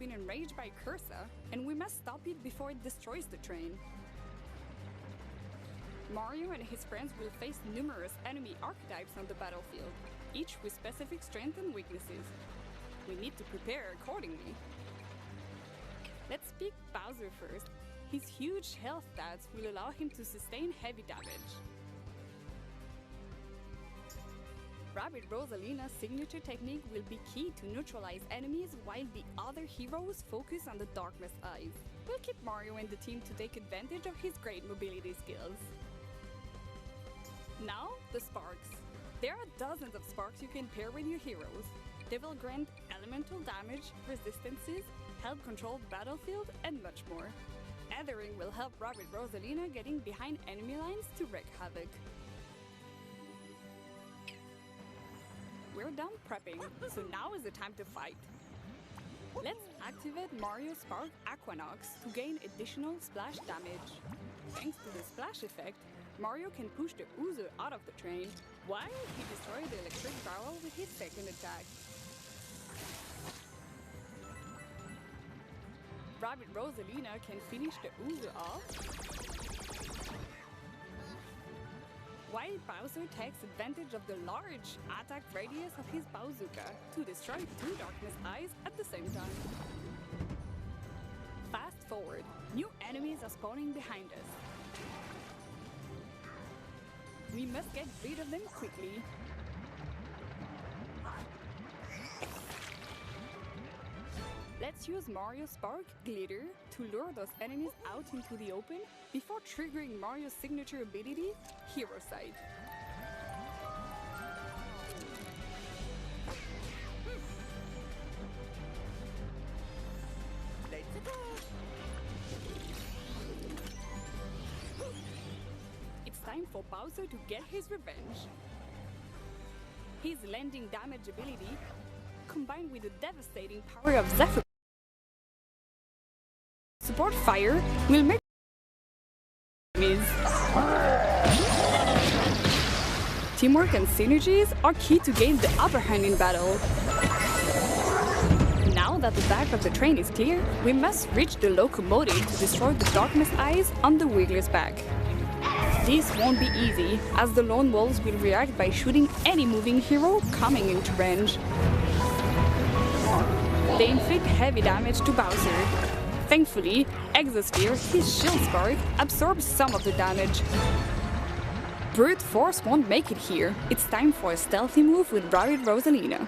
been enraged by Cursa, and we must stop it before it destroys the train. Mario and his friends will face numerous enemy archetypes on the battlefield, each with specific strengths and weaknesses. We need to prepare accordingly. Let's pick Bowser first. His huge health stats will allow him to sustain heavy damage. Rabbit Rosalina's signature technique will be key to neutralize enemies while the other heroes focus on the Darkness Eyes. We'll keep Mario in the team to take advantage of his great mobility skills. Now, the Sparks. There are dozens of Sparks you can pair with your heroes. They will grant elemental damage, resistances, help control the battlefield, and much more. Ethering will help Rabbit Rosalina getting behind enemy lines to wreak havoc. We're done prepping, so now is the time to fight. Let's activate Mario Spark Aquanox to gain additional splash damage. Thanks to the splash effect, Mario can push the Uzo out of the train, while he destroys the electric barrel with his second attack. Rabbit Rosalina can finish the Uzo off, while Bowser takes advantage of the large attack radius of his bazooka to destroy 2 Darkness Eyes at the same time. Fast forward, new enemies are spawning behind us. We must get rid of them quickly. Let's use Mario Spark Glitter to lure those enemies out into the open before triggering Mario's signature ability, Hero Sight. Let's go! It's time for Bowser to get his revenge. His landing damage ability, combined with the devastating power of Zephyr Support Fire, will make enemies. Teamwork and synergies are key to gain the upper hand in battle. Now that the back of the train is clear, we must reach the locomotive to destroy the Darkness Eyes on the Wiggler's back. This won't be easy, as the Lone Wolves will react by shooting any moving hero coming into range. They inflict heavy damage to Bowser. Thankfully, Exosphere, his shield spark, absorbs some of the damage. Brute Force won't make it here. It's time for a stealthy move with Rabbit Rosalina.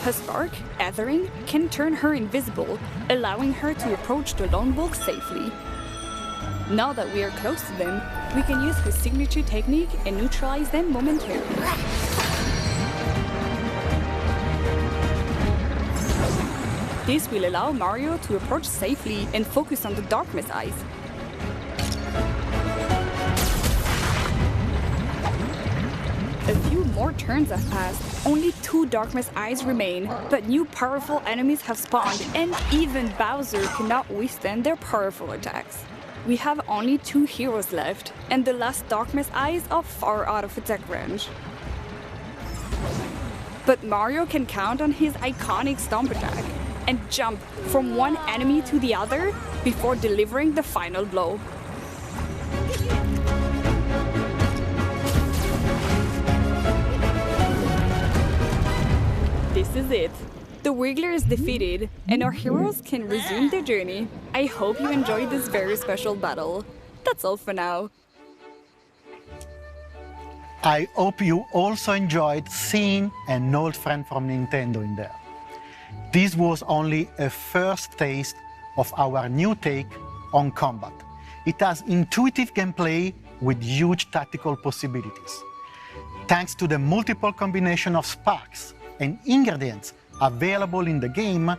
Her spark, Ethering, can turn her invisible, allowing her to approach the Lone Wolf safely. Now that we are close to them, we can use her signature technique and neutralize them momentarily. This will allow Mario to approach safely and focus on the Darkness Eyes. A few more turns have passed, only 2 Darkness Eyes remain, but new powerful enemies have spawned, and even Bowser cannot withstand their powerful attacks. We have only 2 heroes left, and the last Darkness Eyes are far out of attack range. But Mario can count on his iconic stomp attack and jump from one enemy to the other before delivering the final blow. This is it. The Wiggler is defeated, and our heroes can resume their journey. I hope you enjoyed this very special battle. That's all for now. I hope you also enjoyed seeing an old friend from Nintendo in there. This was only a first taste of our new take on combat. It has intuitive gameplay with huge tactical possibilities. Thanks to the multiple combination of sparks and ingredients available in the game,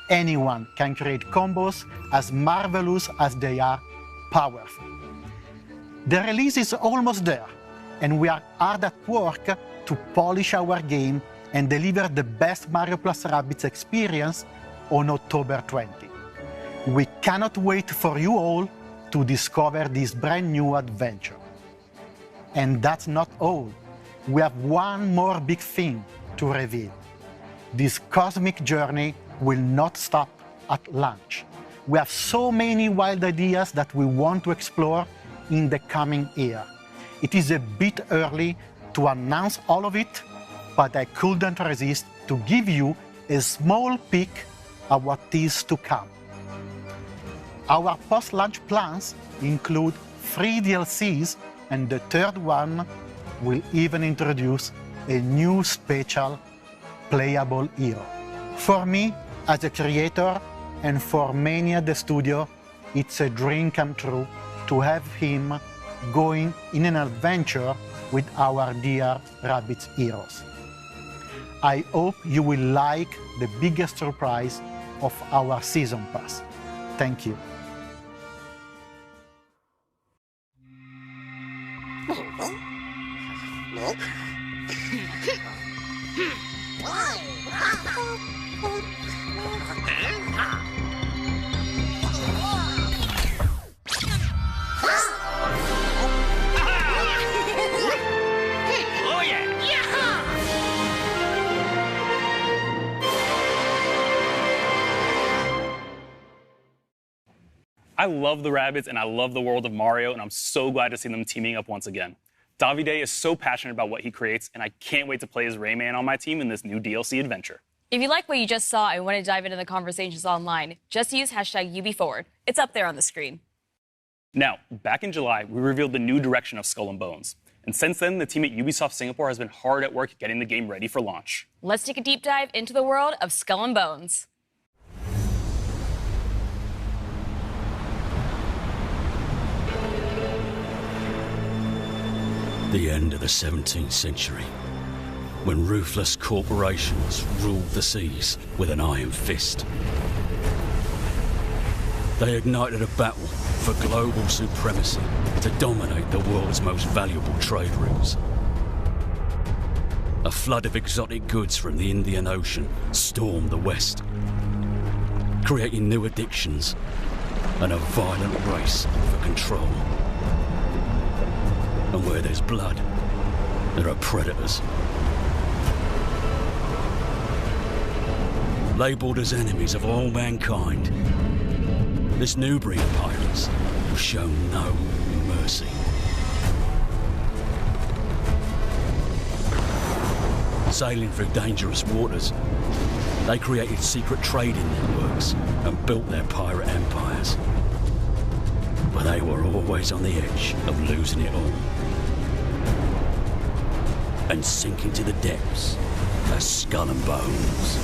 anyone can create combos as marvelous as they are powerful. The release is almost there, and we are hard at work to polish our game and deliver the best Mario + Rabbids experience on October 20. We cannot wait for you all to discover this brand new adventure. And that's not all. We have one more big thing to reveal. this cosmic journey will not stop at launch. We have so many wild ideas that we want to explore in the coming year. It is a bit early to announce all of it, but I couldn't resist to give you a small peek at what is to come. Our post-launch plans include 3 DLCs, and the third one will even introduce a new special playable hero. For me, as a creator, and for many at the studio, it's a dream come true to have him going in an adventure with our dear Rabbids heroes. I hope you will like the biggest surprise of our season pass. Thank you. I love the Rabbids and I love the world of Mario, and I'm so glad to see them teaming up once again. Davide is so passionate about what he creates, and I can't wait to play as Rayman on my team in this new DLC adventure. If you like what you just saw and want to dive into the conversations online, just use #UbiForward. It's up there on the screen. Now, back in July, we revealed the new direction of Skull and Bones. And since then, the team at Ubisoft Singapore has been hard at work getting the game ready for launch. Let's take a deep dive into the world of Skull and Bones. The end of the 17th century, when ruthless corporations ruled the seas with an iron fist. They ignited a battle for global supremacy to dominate the world's most valuable trade routes. A flood of exotic goods from the Indian Ocean stormed the West, creating new addictions and a violent race for control. And where there's blood, there are predators. Labelled as enemies of all mankind, this new breed of pirates will show no mercy. Sailing through dangerous waters, they created secret trading networks and built their pirate empires. But they were always on the edge of losing it all and sinking to the depths as Skull and Bones.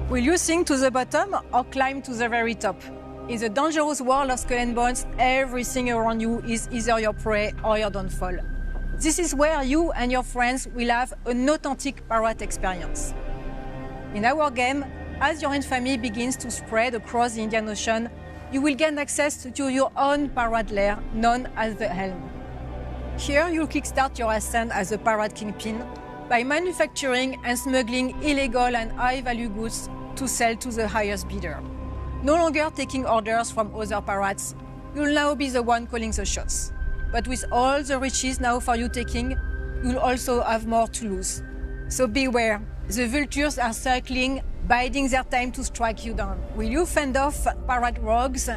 Will you sink to the bottom or climb to the very top? In the dangerous world of Skull and Bones, everything around you is either your prey or your downfall. This is where you and your friends will have an authentic pirate experience. In our game, as your infamy begins to spread across the Indian Ocean, you will gain access to your own pirate lair, known as the Helm. Here, you'll kickstart your ascent as a pirate kingpin by manufacturing and smuggling illegal and high-value goods to sell to the highest bidder. No longer taking orders from other pirates, you'll now be the one calling the shots. But with all the riches now for you taking, you'll also have more to lose. So beware, the vultures are circling, biding their time to strike you down. Will you fend off pirate rogues,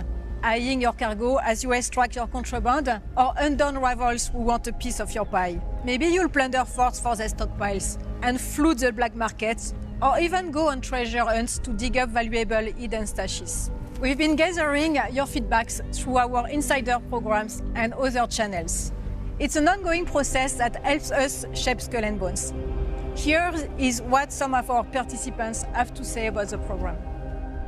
eyeing your cargo as you extract your contraband, or undone rivals who want a piece of your pie? Maybe you'll plunder forts for their stockpiles and flood the black markets, or even go on treasure hunts to dig up valuable hidden stashes. We've been gathering your feedbacks through our insider programs and other channels. It's an ongoing process that helps us shape Skull and Bones. Here is what some of our participants have to say about the program.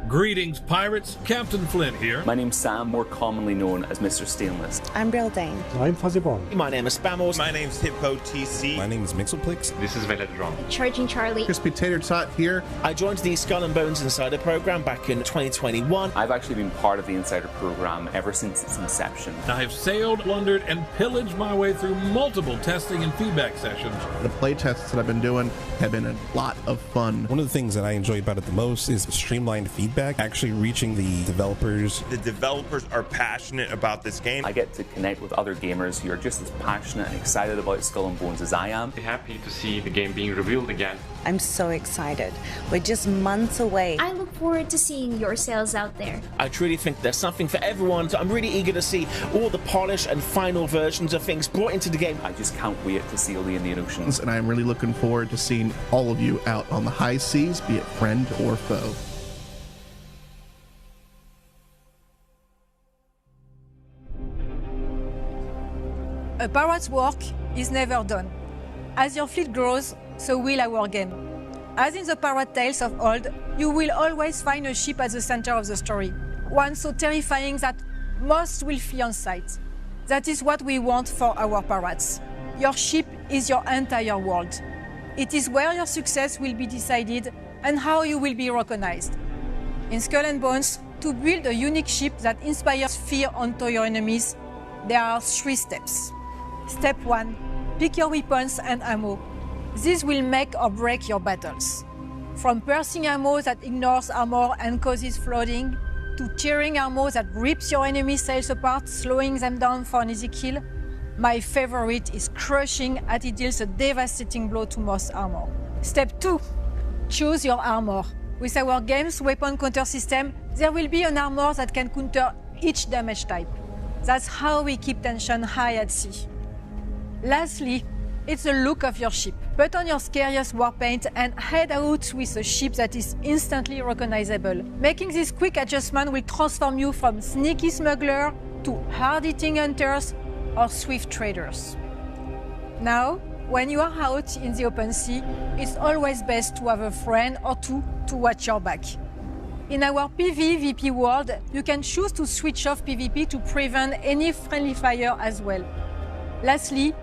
Greetings, pirates. Captain Flint here. My name's Sam, more commonly known as Mr. Stainless. I'm Brilldane. I'm Fuzzyball. My name is Spamos. My name's Hippo TC. My name is Mixelplix. This is Veledron. Charging Charlie. Crispy Tater Tot here. I joined the Skull and Bones Insider program back in 2021. I've actually been part of the Insider program ever since its inception. I've sailed, plundered, and pillaged my way through multiple testing and feedback sessions. The play tests that I've been doing have been a lot of fun. One of the things that I enjoy about it the most is streamlined feedback feedback actually reaching the developers? The developers are passionate about this game. I get to connect with other gamers who are just as passionate and excited about Skull and Bones as I am. Happy to see the game being revealed again. I'm so excited. We're just months away. I look forward to seeing your sales out there. I truly think there's something for everyone, so I'm really eager to see all the polished and final versions of things brought into the game. I just can't wait to see Lee in the Oceans. And I'm really looking forward to seeing all of you out on the high seas, be it friend or foe. A pirate's work is never done. As your fleet grows, so will our game. As in the pirate tales of old, you will always find a ship at the center of the story, one so terrifying that most will flee on sight. That is what we want for our pirates. Your ship is your entire world. It is where your success will be decided and how you will be recognized. In Skull and Bones, to build a unique ship that inspires fear onto your enemies, there are 3 steps. Step 1. Pick your weapons and ammo. This will make or break your battles. From piercing ammo that ignores armor and causes flooding, to tearing ammo that rips your enemy's sails apart, slowing them down for an easy kill, my favorite is crushing as it deals a devastating blow to most armor. Step 2. Choose your armor. With our game's weapon counter system, there will be an armor that can counter each damage type. That's how we keep tension high at sea. Lastly, it's the look of your ship. Put on your scariest war paint and head out with a ship that is instantly recognizable. Making this quick adjustment will transform you from sneaky smuggler to hard-hitting hunters or swift traders. Now, when you are out in the open sea, it's always best to have a friend or two to watch your back. In our PvVP world, you can choose to switch off PvP to prevent any friendly fire as well. Lastly,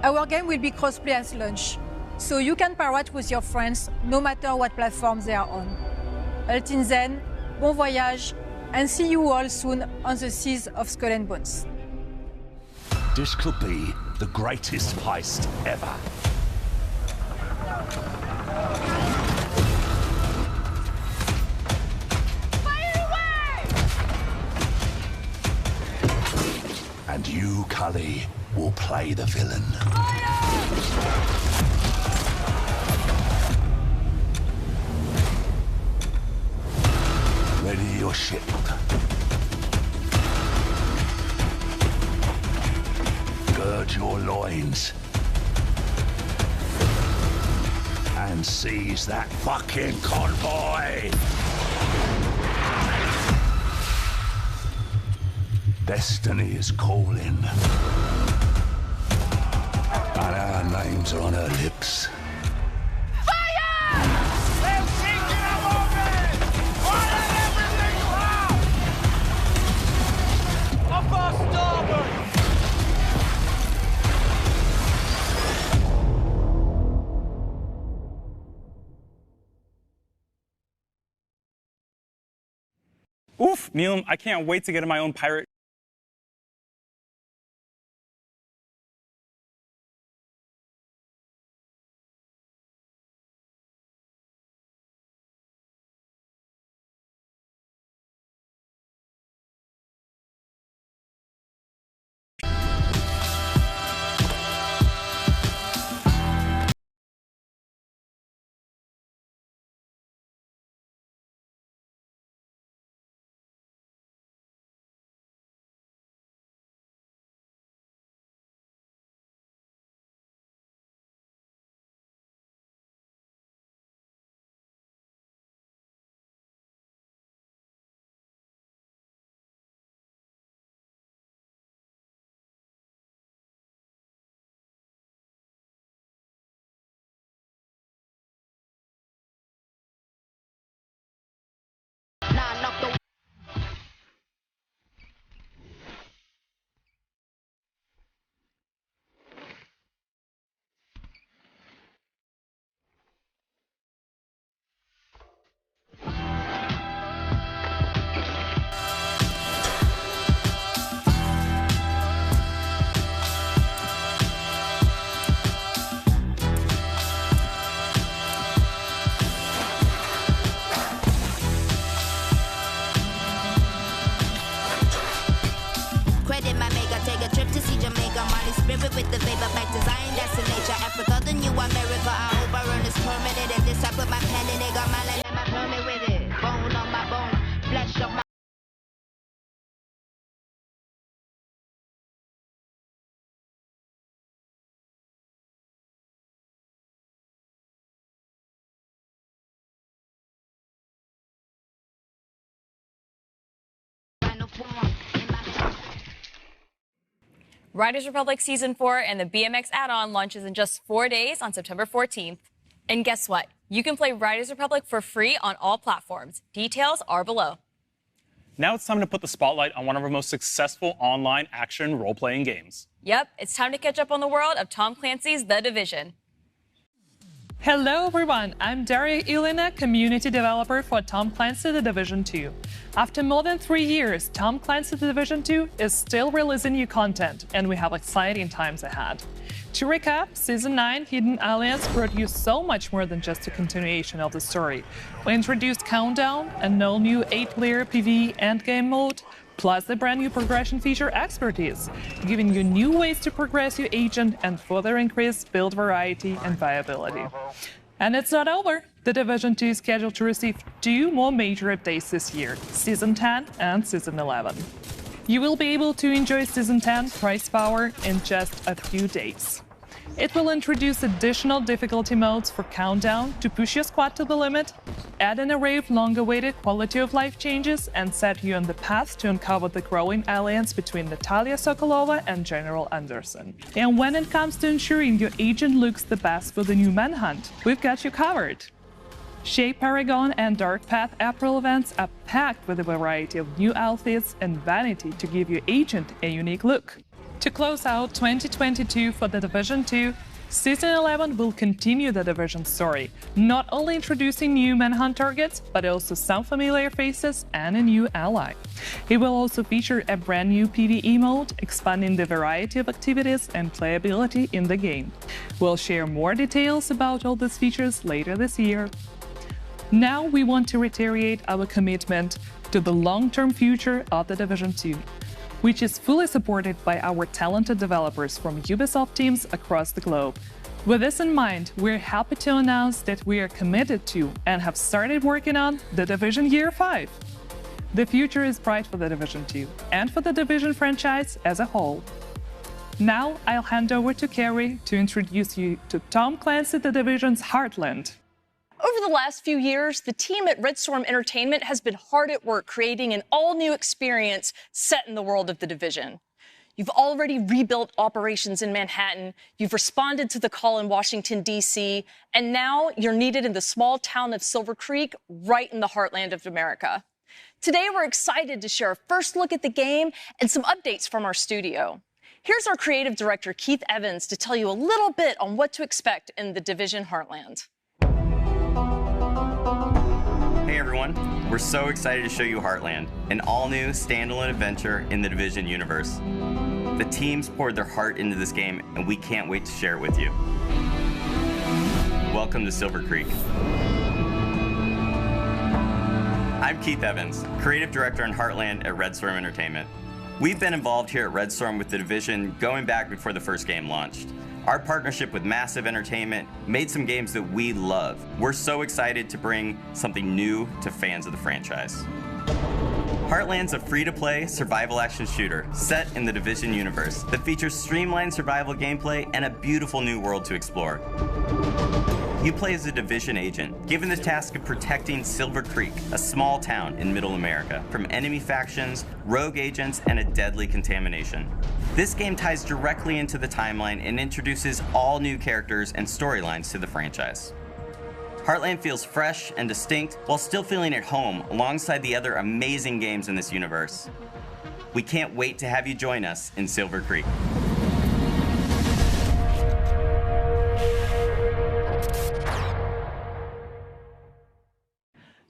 our game will be crossplay at launch, so you can pirate with your friends no matter what platform they are on. Until then, bon voyage, and see you all soon on the seas of Skull and Bones. This could be the greatest heist ever. Fire away! And you, Cully, will play the villain. Ready your ship. Gird your loins. And seize that fucking convoy! Destiny is calling. And our names are on her lips. Fire! They're sinking a moment! Fire everything you have! Up our starboard! Oof, Neelam, I can't wait to get in my own pirate flesh of my Riders Republic Season 4 and the BMX add-on launches in just 4 days on September 14th. And guess what? You can play Riders Republic for free on all platforms. Details are below. Now it's time to put the spotlight on one of our most successful online action role-playing games. Yep, it's time to catch up on the world of Tom Clancy's The Division. Hello everyone, I'm Daria Ilina, community developer for Tom Clancy The Division 2. After more than 3 years, Tom Clancy The Division 2 is still releasing new content, and we have exciting times ahead. To recap, Season 9 Hidden Alliance brought you so much more than just a continuation of the story. We introduced Countdown, an all-new 8-player PvE endgame mode, plus the brand new progression feature Expertise, giving you new ways to progress your agent and further increase build variety and viability. And it's not over. The Division 2 is scheduled to receive 2 more major updates this year, Season 10 and Season 11. You will be able to enjoy Season 10 price power in just a few days. It will introduce additional difficulty modes for Countdown to push your squad to the limit, add an array of long-awaited quality of life changes, and set you on the path to uncover the growing alliance between Natalia Sokolova and General Anderson. And when it comes to ensuring your agent looks the best for the new Manhunt, we've got you covered. Shape Paragon and Dark Path April events are packed with a variety of new outfits and vanity to give your agent a unique look. To close out 2022 for The Division 2, Season 11 will continue the Division story, not only introducing new Manhunt targets, but also some familiar faces and a new ally. It will also feature a brand new PvE mode, expanding the variety of activities and playability in the game. We'll share more details about all these features later this year. Now we want to reiterate our commitment to the long-term future of The Division 2. Which is fully supported by our talented developers from Ubisoft teams across the globe. With this in mind, we're happy to announce that we are committed to and have started working on The Division Year 5. The future is bright for The Division 2 and for the Division franchise as a whole. Now I'll hand over to Carrie to introduce you to Tom Clancy The Division's Heartland. Over the last few years, the team at Red Storm Entertainment has been hard at work creating an all-new experience set in the world of The Division. You've already rebuilt operations in Manhattan, you've responded to the call in Washington, D.C., and now you're needed in the small town of Silver Creek, right in the heartland of America. Today, we're excited to share a first look at the game and some updates from our studio. Here's our creative director, Keith Evans, to tell you a little bit on what to expect in the Division Heartland. Hey everyone, we're so excited to show you Heartland, an all-new standalone adventure in the Division universe. The teams poured their heart into this game, and we can't wait to share it with you. Welcome to Silver Creek. I'm Keith Evans, Creative Director in Heartland at Red Storm Entertainment. We've been involved here at Red Storm with the Division going back before the first game launched. Our partnership with Massive Entertainment made some games that we love. We're so excited to bring something new to fans of the franchise. Heartland's a free-to-play survival action shooter set in the Division universe that features streamlined survival gameplay and a beautiful new world to explore. You play as a Division agent, given the task of protecting Silver Creek, a small town in Middle America, from enemy factions, rogue agents, and a deadly contamination. This game ties directly into the timeline and introduces all new characters and storylines to the franchise. Heartland feels fresh and distinct while still feeling at home alongside the other amazing games in this universe. We can't wait to have you join us in Silver Creek.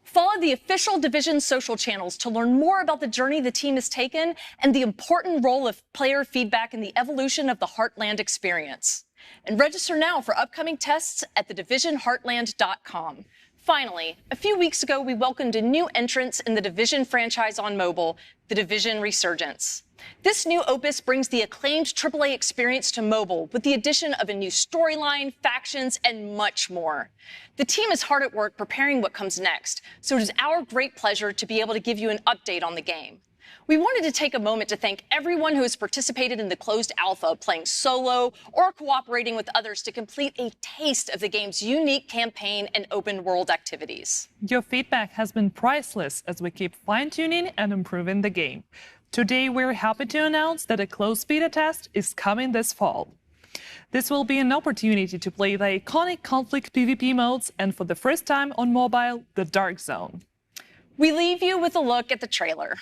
Follow the official Division social channels to learn more about the journey the team has taken and the important role of player feedback in the evolution of the Heartland experience. And register now for upcoming tests at thedivisionheartland.com. Finally, a few weeks ago, we welcomed a new entrance in the Division franchise on mobile, The Division Resurgence. This new opus brings the acclaimed AAA experience to mobile with the addition of a new storyline, factions, and much more. The team is hard at work preparing what comes next, so it is our great pleasure to be able to give you an update on the game. We wanted to take a moment to thank everyone who has participated in the closed alpha, playing solo or cooperating with others to complete a taste of the game's unique campaign and open world activities. Your feedback has been priceless as we keep fine-tuning and improving the game. Today, we're happy to announce that a closed beta test is coming this fall. This will be an opportunity to play the iconic conflict PvP modes and for the first time on mobile, the Dark Zone. We leave you with a look at the trailer.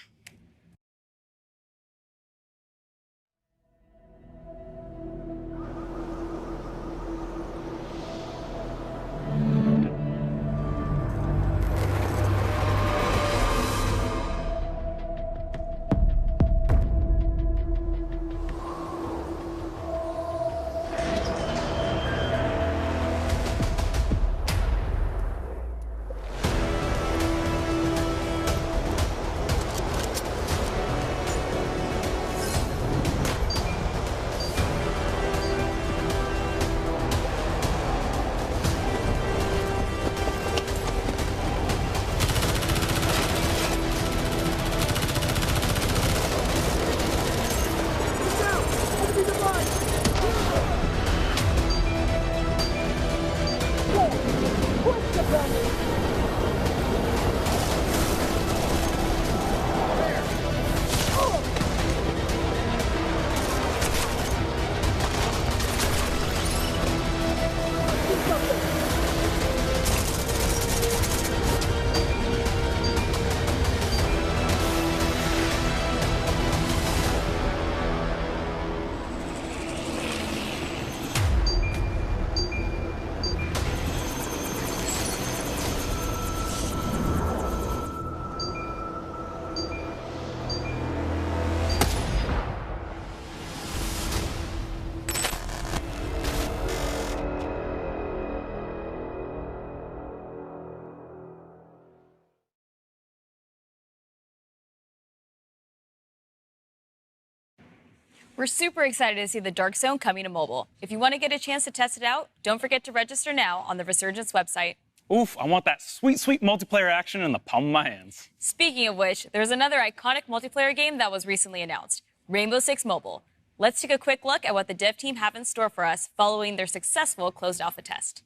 We're super excited to see the Dark Zone coming to mobile. If you want to get a chance to test it out, don't forget to register now on the Resurgence website. Oof, I want that sweet, sweet multiplayer action in the palm of my hands. Speaking of which, there's another iconic multiplayer game that was recently announced, Rainbow Six Mobile. Let's take a quick look at what the dev team have in store for us following their successful closed alpha test.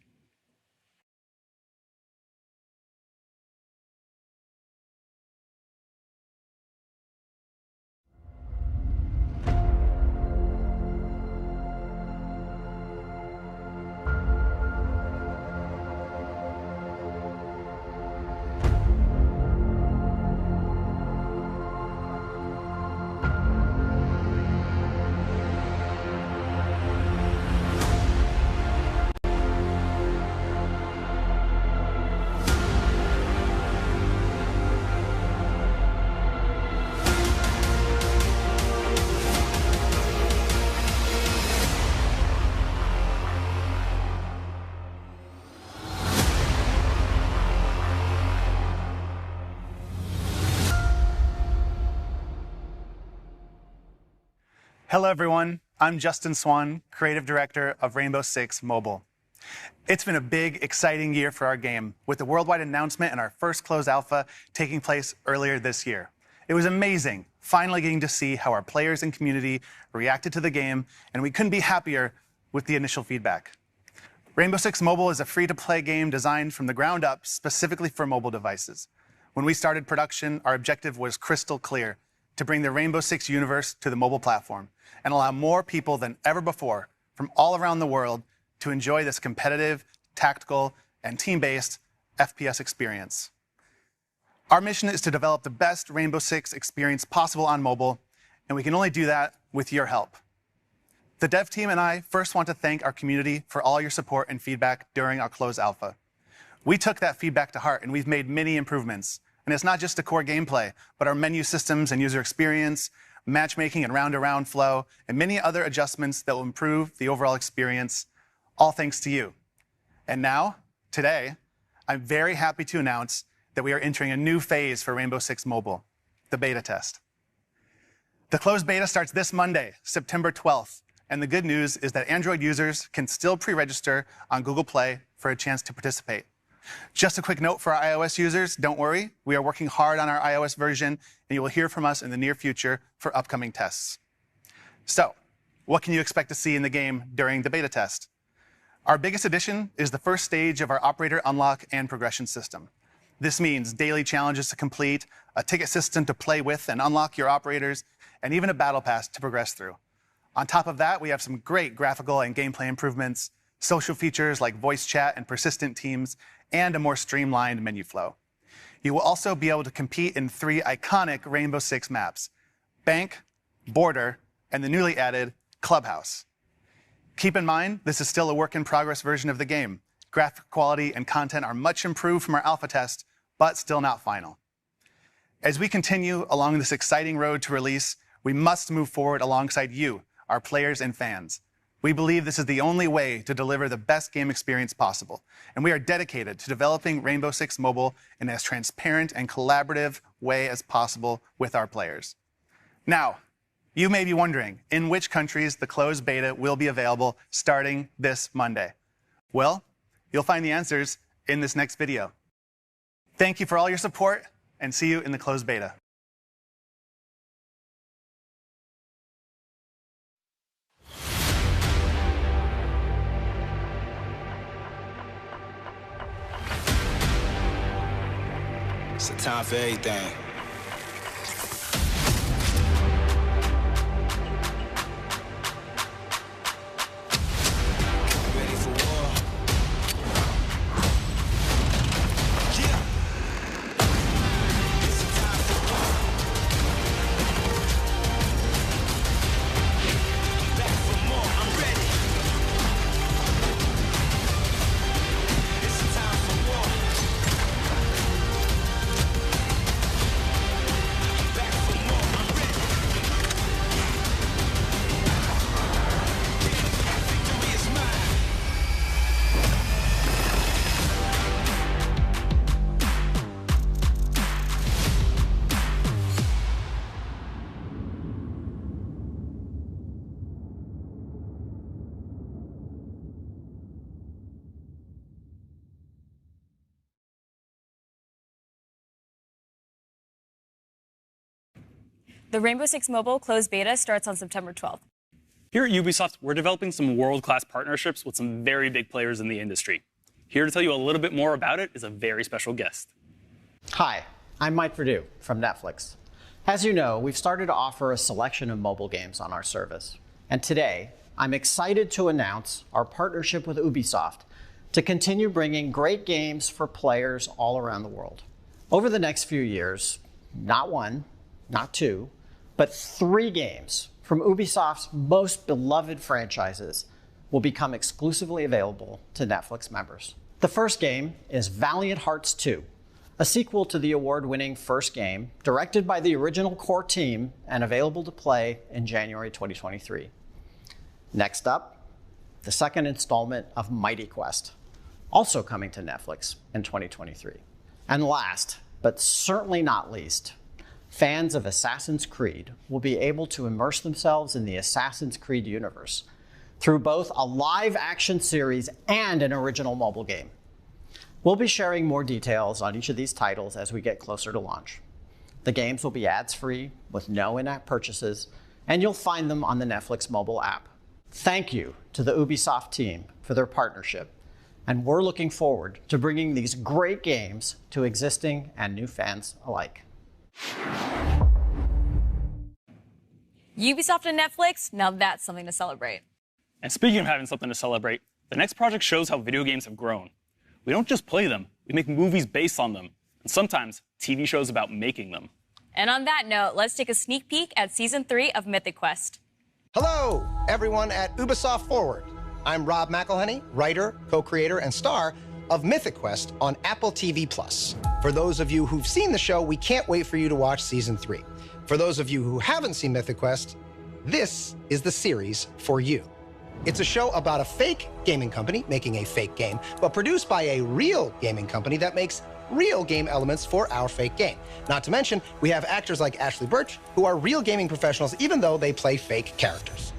Hello everyone, I'm Justin Swan, Creative Director of Rainbow Six Mobile. It's been a big, exciting year for our game, with the worldwide announcement and our first closed alpha taking place earlier this year. It was amazing, finally getting to see how our players and community reacted to the game, and we couldn't be happier with the initial feedback. Rainbow Six Mobile is a free-to-play game designed from the ground up specifically for mobile devices. When we started production, our objective was crystal clear: to bring the Rainbow Six universe to the mobile platform and allow more people than ever before from all around the world to enjoy this competitive, tactical, and team-based FPS experience. Our mission is to develop the best Rainbow Six experience possible on mobile, and we can only do that with your help. The dev team and I first want to thank our community for all your support and feedback during our closed alpha. We took that feedback to heart, and we've made many improvements. And it's not just the core gameplay, but our menu systems and user experience, matchmaking and round-to-round flow, and many other adjustments that will improve the overall experience, all thanks to you. And now, today, I'm very happy to announce that we are entering a new phase for Rainbow Six Mobile, the beta test. The closed beta starts this Monday, September 12th, and the good news is that Android users can still pre-register on Google Play for a chance to participate. Just a quick note for our iOS users, don't worry, we are working hard on our iOS version, and you will hear from us in the near future for upcoming tests. So, what can you expect to see in the game during the beta test? Our biggest addition is the first stage of our operator unlock and progression system. This means daily challenges to complete, a ticket system to play with and unlock your operators, and even a battle pass to progress through. On top of that, we have some great graphical and gameplay improvements, social features like voice chat and persistent teams, and a more streamlined menu flow. You will also be able to compete in 3 iconic Rainbow Six maps: Bank, Border, and the newly added Clubhouse. Keep in mind, this is still a work-in-progress version of the game. Graphic quality and content are much improved from our alpha test, but still not final. As we continue along this exciting road to release, we must move forward alongside you, our players and fans. We believe this is the only way to deliver the best game experience possible, and we are dedicated to developing Rainbow Six Mobile in as transparent and collaborative way as possible with our players. Now, you may be wondering in which countries the closed beta will be available starting this Monday. Well, you'll find the answers in this next video. Thank you for all your support, and see you in the closed beta. It's a time for everything. Ready for war? Yeah. It's a time for war. I'm back for more. I'm ready. It's a time for war. The Rainbow Six Mobile closed beta starts on September 12th. Here at Ubisoft, we're developing some world-class partnerships with some very big players in the industry. Here to tell you a little bit more about it is a very special guest. Hi, I'm Mike Perdue from Netflix. As you know, we've started to offer a selection of mobile games on our service. And today, I'm excited to announce our partnership with Ubisoft to continue bringing great games for players all around the world. Over the next few years, not 1, not 2, but 3 games from Ubisoft's most beloved franchises will become exclusively available to Netflix members. The first game is Valiant Hearts 2, a sequel to the award-winning first game, directed by the original core team and available to play in January 2023. Next up, the second installment of Mighty Quest, also coming to Netflix in 2023. And last, but certainly not least, fans of Assassin's Creed will be able to immerse themselves in the Assassin's Creed universe through both a live-action series and an original mobile game. We'll be sharing more details on each of these titles as we get closer to launch. The games will be ads-free with no in-app purchases, and you'll find them on the Netflix mobile app. Thank you to the Ubisoft team for their partnership, and we're looking forward to bringing these great games to existing and new fans alike. Ubisoft and Netflix, now that's something to celebrate. And speaking of having something to celebrate, the next project shows how video games have grown. We don't just play them, we make movies based on them, and sometimes TV shows about making them. And on that note, let's take a sneak peek at Season 3 of Mythic Quest. Hello, everyone at Ubisoft Forward. I'm Rob McElhenney, writer, co-creator, and star of Mythic Quest on Apple TV+. For those of you who've seen the show, we can't wait for you to watch Season 3. For those of you who haven't seen Mythic Quest, this is the series for you. It's a show about a fake gaming company making a fake game, but produced by a real gaming company that makes real game elements for our fake game. Not to mention, we have actors like Ashley Birch, who are real gaming professionals, even though they play fake characters.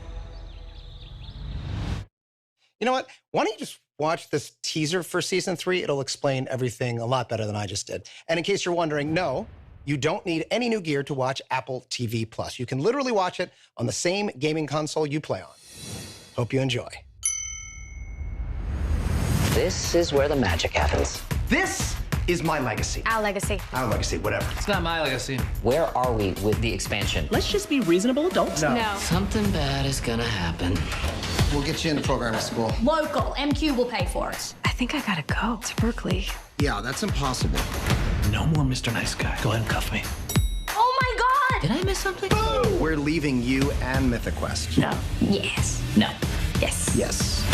You know what? Why don't you just watch this teaser for season 3? It'll explain everything a lot better than I just did. And in case you're wondering, no, you don't need any new gear to watch Apple TV Plus. You can literally watch it on the same gaming console you play on. Hope you enjoy. This is where the magic happens. This is my legacy. Our legacy. Our legacy, whatever. It's not my legacy. Where are we with the expansion? Let's just be reasonable adults. No. Something bad is gonna happen. We'll get you into programming school. Local. MQ will pay for it. I think I gotta go to Berkeley. Yeah, that's impossible. No more Mr. Nice Guy. Go ahead and cuff me. Oh my God! Did I miss something? We're leaving you and Mythic Quest. No. Yes. No. Yes. Yes.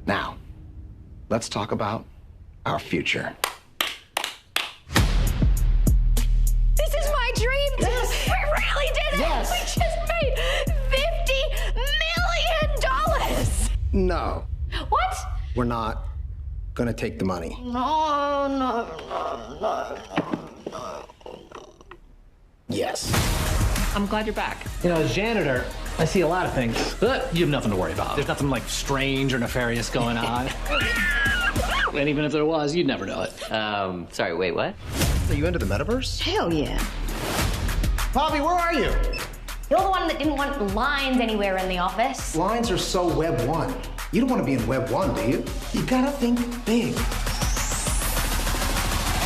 Now, let's talk about our future. This is my dream. Yes. We really did it. Yes. We just made $50 million. No. What? We're not gonna take the money. No. Yes. I'm glad you're back. You know, as janitor, I see a lot of things, but you have nothing to worry about. There's nothing like strange or nefarious going on. And even if there was, you'd never know it. Sorry, wait, what? Are you into the metaverse? Hell yeah. Bobby, where are you? You're the one that didn't want lines anywhere in the office. Lines are so Web 1. You don't want to be in Web 1, do you? You gotta think big.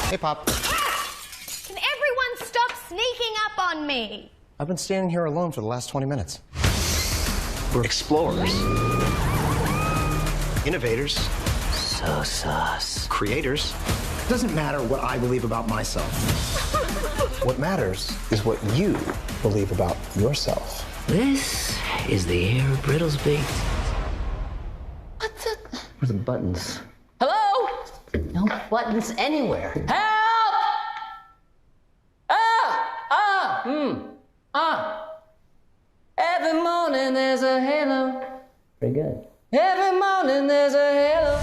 Hey, Pop. Can everyone stop sneaking up on me? I've been standing here alone for the last 20 minutes. We're explorers. Innovators. So sus. Creators. It doesn't matter what I believe about myself. What matters is what you believe about yourself. This is the air of Brittle's baked. Where are the buttons? Hello? No buttons anywhere. Help! Every morning there's a halo. Pretty good. Every morning there's a halo.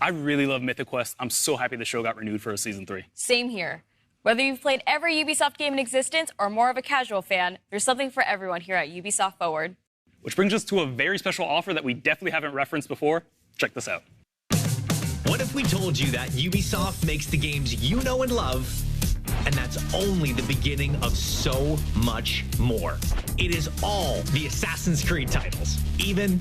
I really love Mythic Quest. I'm so happy the show got renewed for a season 3. Same here. Whether you've played every Ubisoft game in existence or more of a casual fan, there's something for everyone here at Ubisoft Forward. Which brings us to a very special offer that we definitely haven't referenced before. Check this out. What if we told you that Ubisoft makes the games you know and love, and that's only the beginning of so much more? It is all the Assassin's Creed titles, even...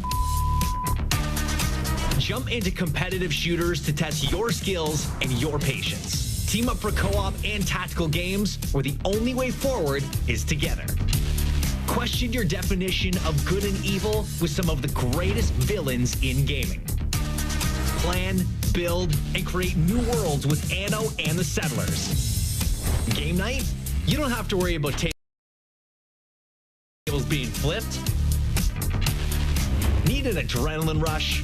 Jump into competitive shooters to test your skills and your patience. Team up for co-op and tactical games where the only way forward is together. Question your definition of good and evil with some of the greatest villains in gaming. Plan, build, and create new worlds with Anno and the Settlers. Game night? You don't have to worry about tables being flipped. Need an adrenaline rush?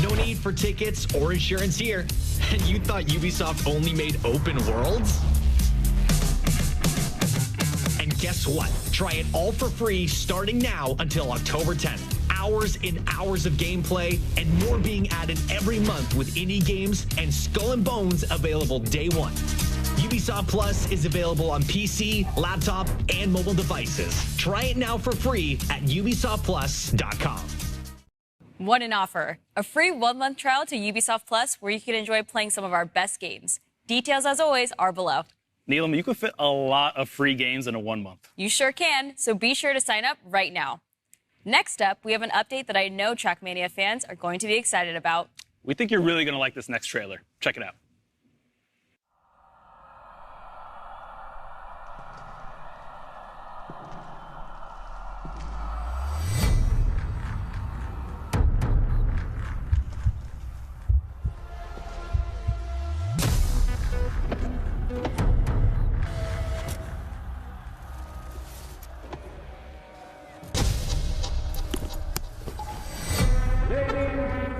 No need for tickets or insurance here. And you thought Ubisoft only made open worlds? And guess what? Try it all for free starting now until October 10th. Hours and hours of gameplay and more being added every month with indie games and Skull and Bones available day one. Ubisoft Plus is available on PC, laptop, and mobile devices. Try it now for free at ubisoftplus.com. What an offer. A free 1-month trial to Ubisoft Plus where you can enjoy playing some of our best games. Details, as always, are below. Neelam, you could fit a lot of free games in a 1 month. You sure can, so be sure to sign up right now. Next up, we have an update that I know Trackmania fans are going to be excited about. We think you're really going to like this next trailer. Check it out.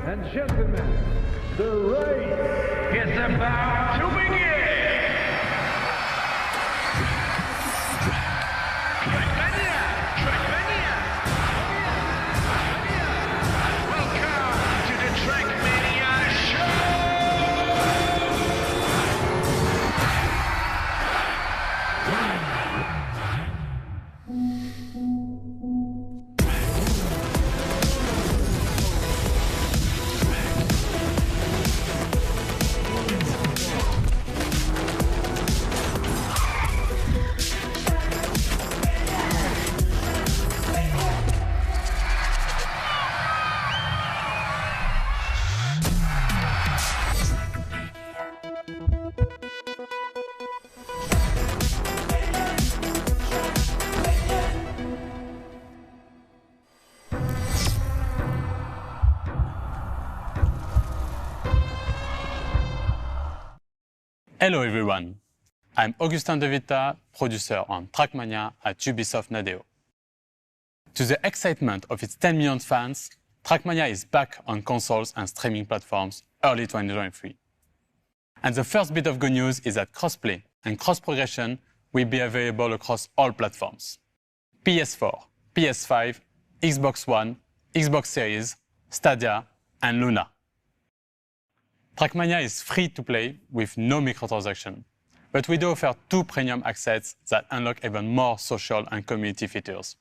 And gentlemen, the race is about to begin. Hello everyone, I'm Augustin De Vita, producer on Trackmania at Ubisoft Nadeo. To the excitement of its 10 million fans, Trackmania is back on consoles and streaming platforms early 2023. And the first bit of good news is that crossplay and cross-progression will be available across all platforms: PS4, PS5, Xbox One, Xbox Series, Stadia, and Luna. Trackmania is free to play with no microtransaction, but we do offer 2 premium access that unlock even more social and community features.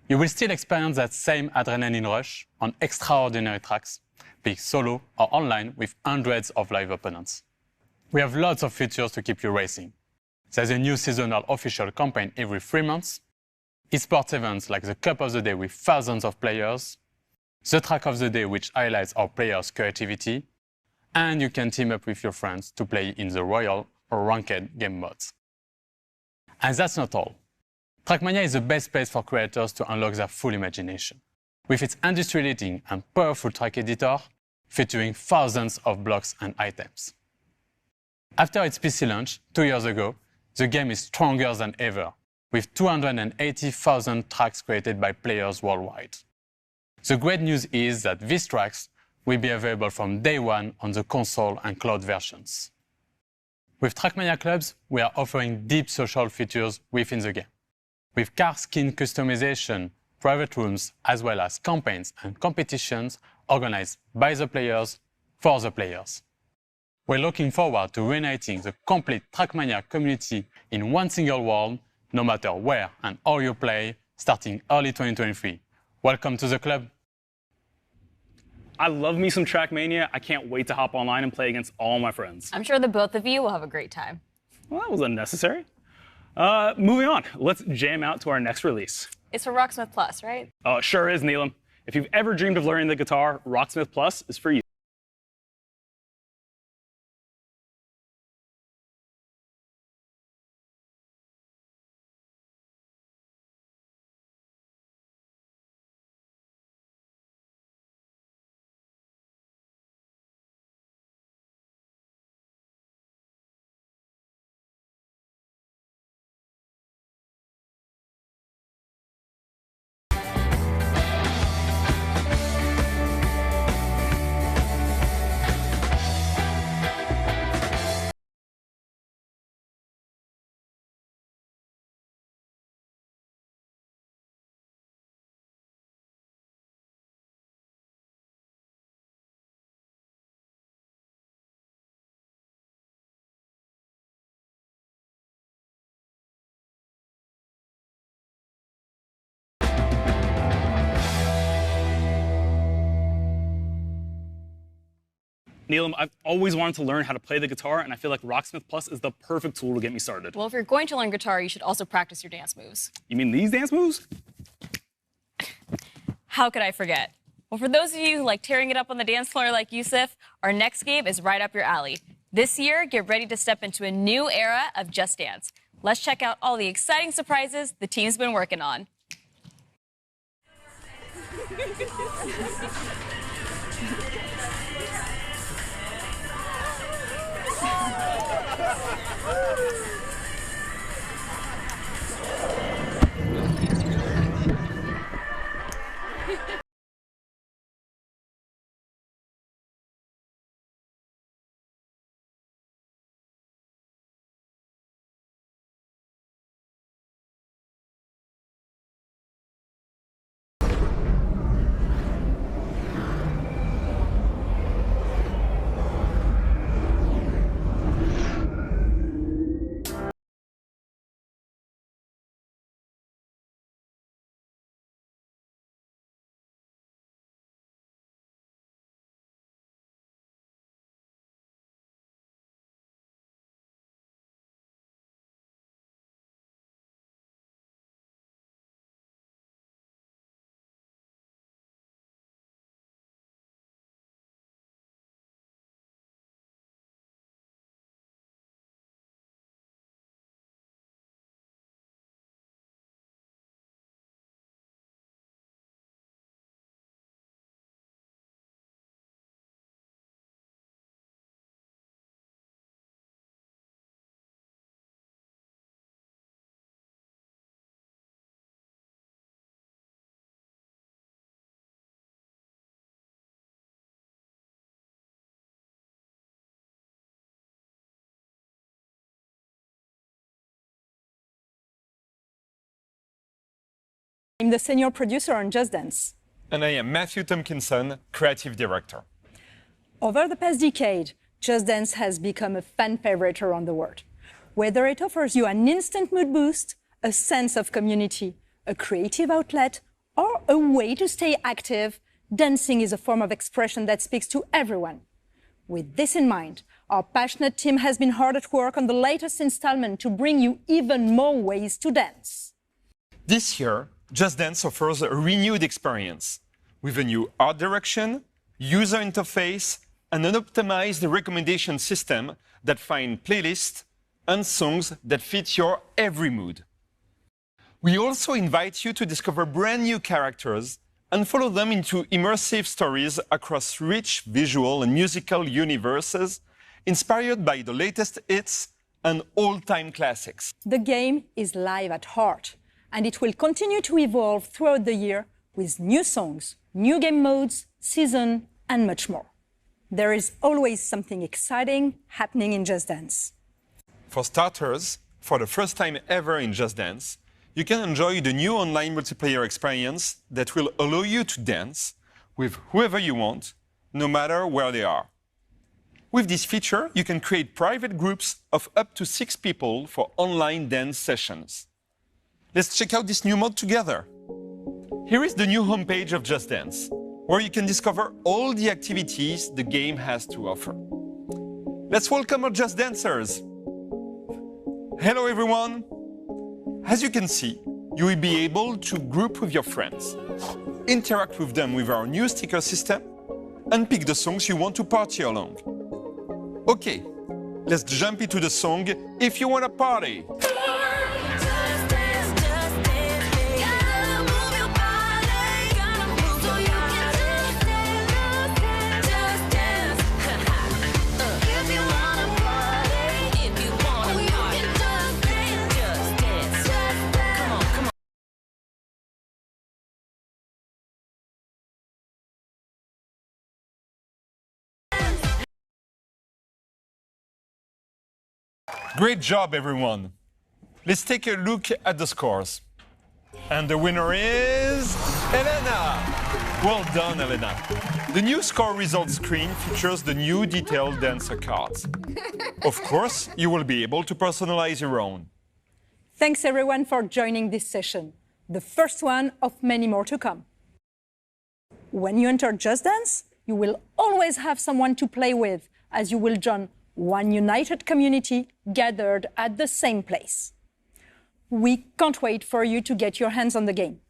You will still experience that same adrenaline rush on extraordinary tracks, be it solo or online with hundreds of live opponents. We have lots of features to keep you racing. There's a new seasonal official campaign every 3 months, esports events like the Cup of the Day with thousands of players, the Track of the Day which highlights our players' creativity, and you can team up with your friends to play in the Royal or Ranked game modes. And that's not all. Trackmania is the best place for creators to unlock their full imagination, with its industry-leading and powerful track editor featuring thousands of blocks and items. After its PC launch 2 years ago, the game is stronger than ever, with 280,000 tracks created by players worldwide. The great news is that these tracks will be available from day one on the console and cloud versions. With Trackmania Clubs, we are offering deep social features within the game, with car skin customization, private rooms, as well as campaigns and competitions organized by the players for the players. We're looking forward to reuniting the complete Trackmania community in one single world, no matter where and how you play, starting early 2023. Welcome to the club. I love me some Trackmania. I can't wait to hop online and play against all my friends. I'm sure the both of you will have a great time. Well, that was unnecessary. Moving on, let's jam out to our next release. It's for Rocksmith Plus, right? Oh, it sure is, Neelam. If you've ever dreamed of learning the guitar, Rocksmith Plus is for you. Neelam, I've always wanted to learn how to play the guitar, and I feel like Rocksmith Plus is the perfect tool to get me started. Well, if you're going to learn guitar, you should also practice your dance moves. You mean these dance moves? How could I forget? Well, for those of you who like tearing it up on the dance floor like Yusuf, our next game is right up your alley. This year, get ready to step into a new era of Just Dance. Let's check out all the exciting surprises the team's been working on. I'm the senior producer on Just Dance. And I am Matthew Tompkinson, creative director. Over the past decade, Just Dance has become a fan favorite around the world. Whether it offers you an instant mood boost, a sense of community, a creative outlet, or a way to stay active, dancing is a form of expression that speaks to everyone. With this in mind, our passionate team has been hard at work on the latest installment to bring you even more ways to dance. This year, Just Dance offers a renewed experience with a new art direction, user interface, and an optimized recommendation system that finds playlists and songs that fit your every mood. We also invite you to discover brand new characters and follow them into immersive stories across rich visual and musical universes inspired by the latest hits and all-time classics. The game is live at heart, and it will continue to evolve throughout the year with new songs, new game modes, season, and much more. There is always something exciting happening in Just Dance. For starters, for the first time ever in Just Dance, you can enjoy the new online multiplayer experience that will allow you to dance with whoever you want, no matter where they are. With this feature, you can create private groups of up to 6 people for online dance sessions. Let's check out this new mode together. Here is the new homepage of Just Dance, where you can discover all the activities the game has to offer. Let's welcome our Just Dancers. Hello everyone. As you can see, you will be able to group with your friends, interact with them with our new sticker system, and pick the songs you want to party along. Okay, let's jump into the song If You Wanna Party. Great job, everyone. Let's take a look at the scores. And the winner is Elena. Well done, Elena. The new score results screen features the new detailed dancer cards. Of course, you will be able to personalize your own. Thanks everyone for joining this session, the first one of many more to come. When you enter Just Dance, you will always have someone to play with, as you will join one united community gathered at the same place. We can't wait for you to get your hands on the game.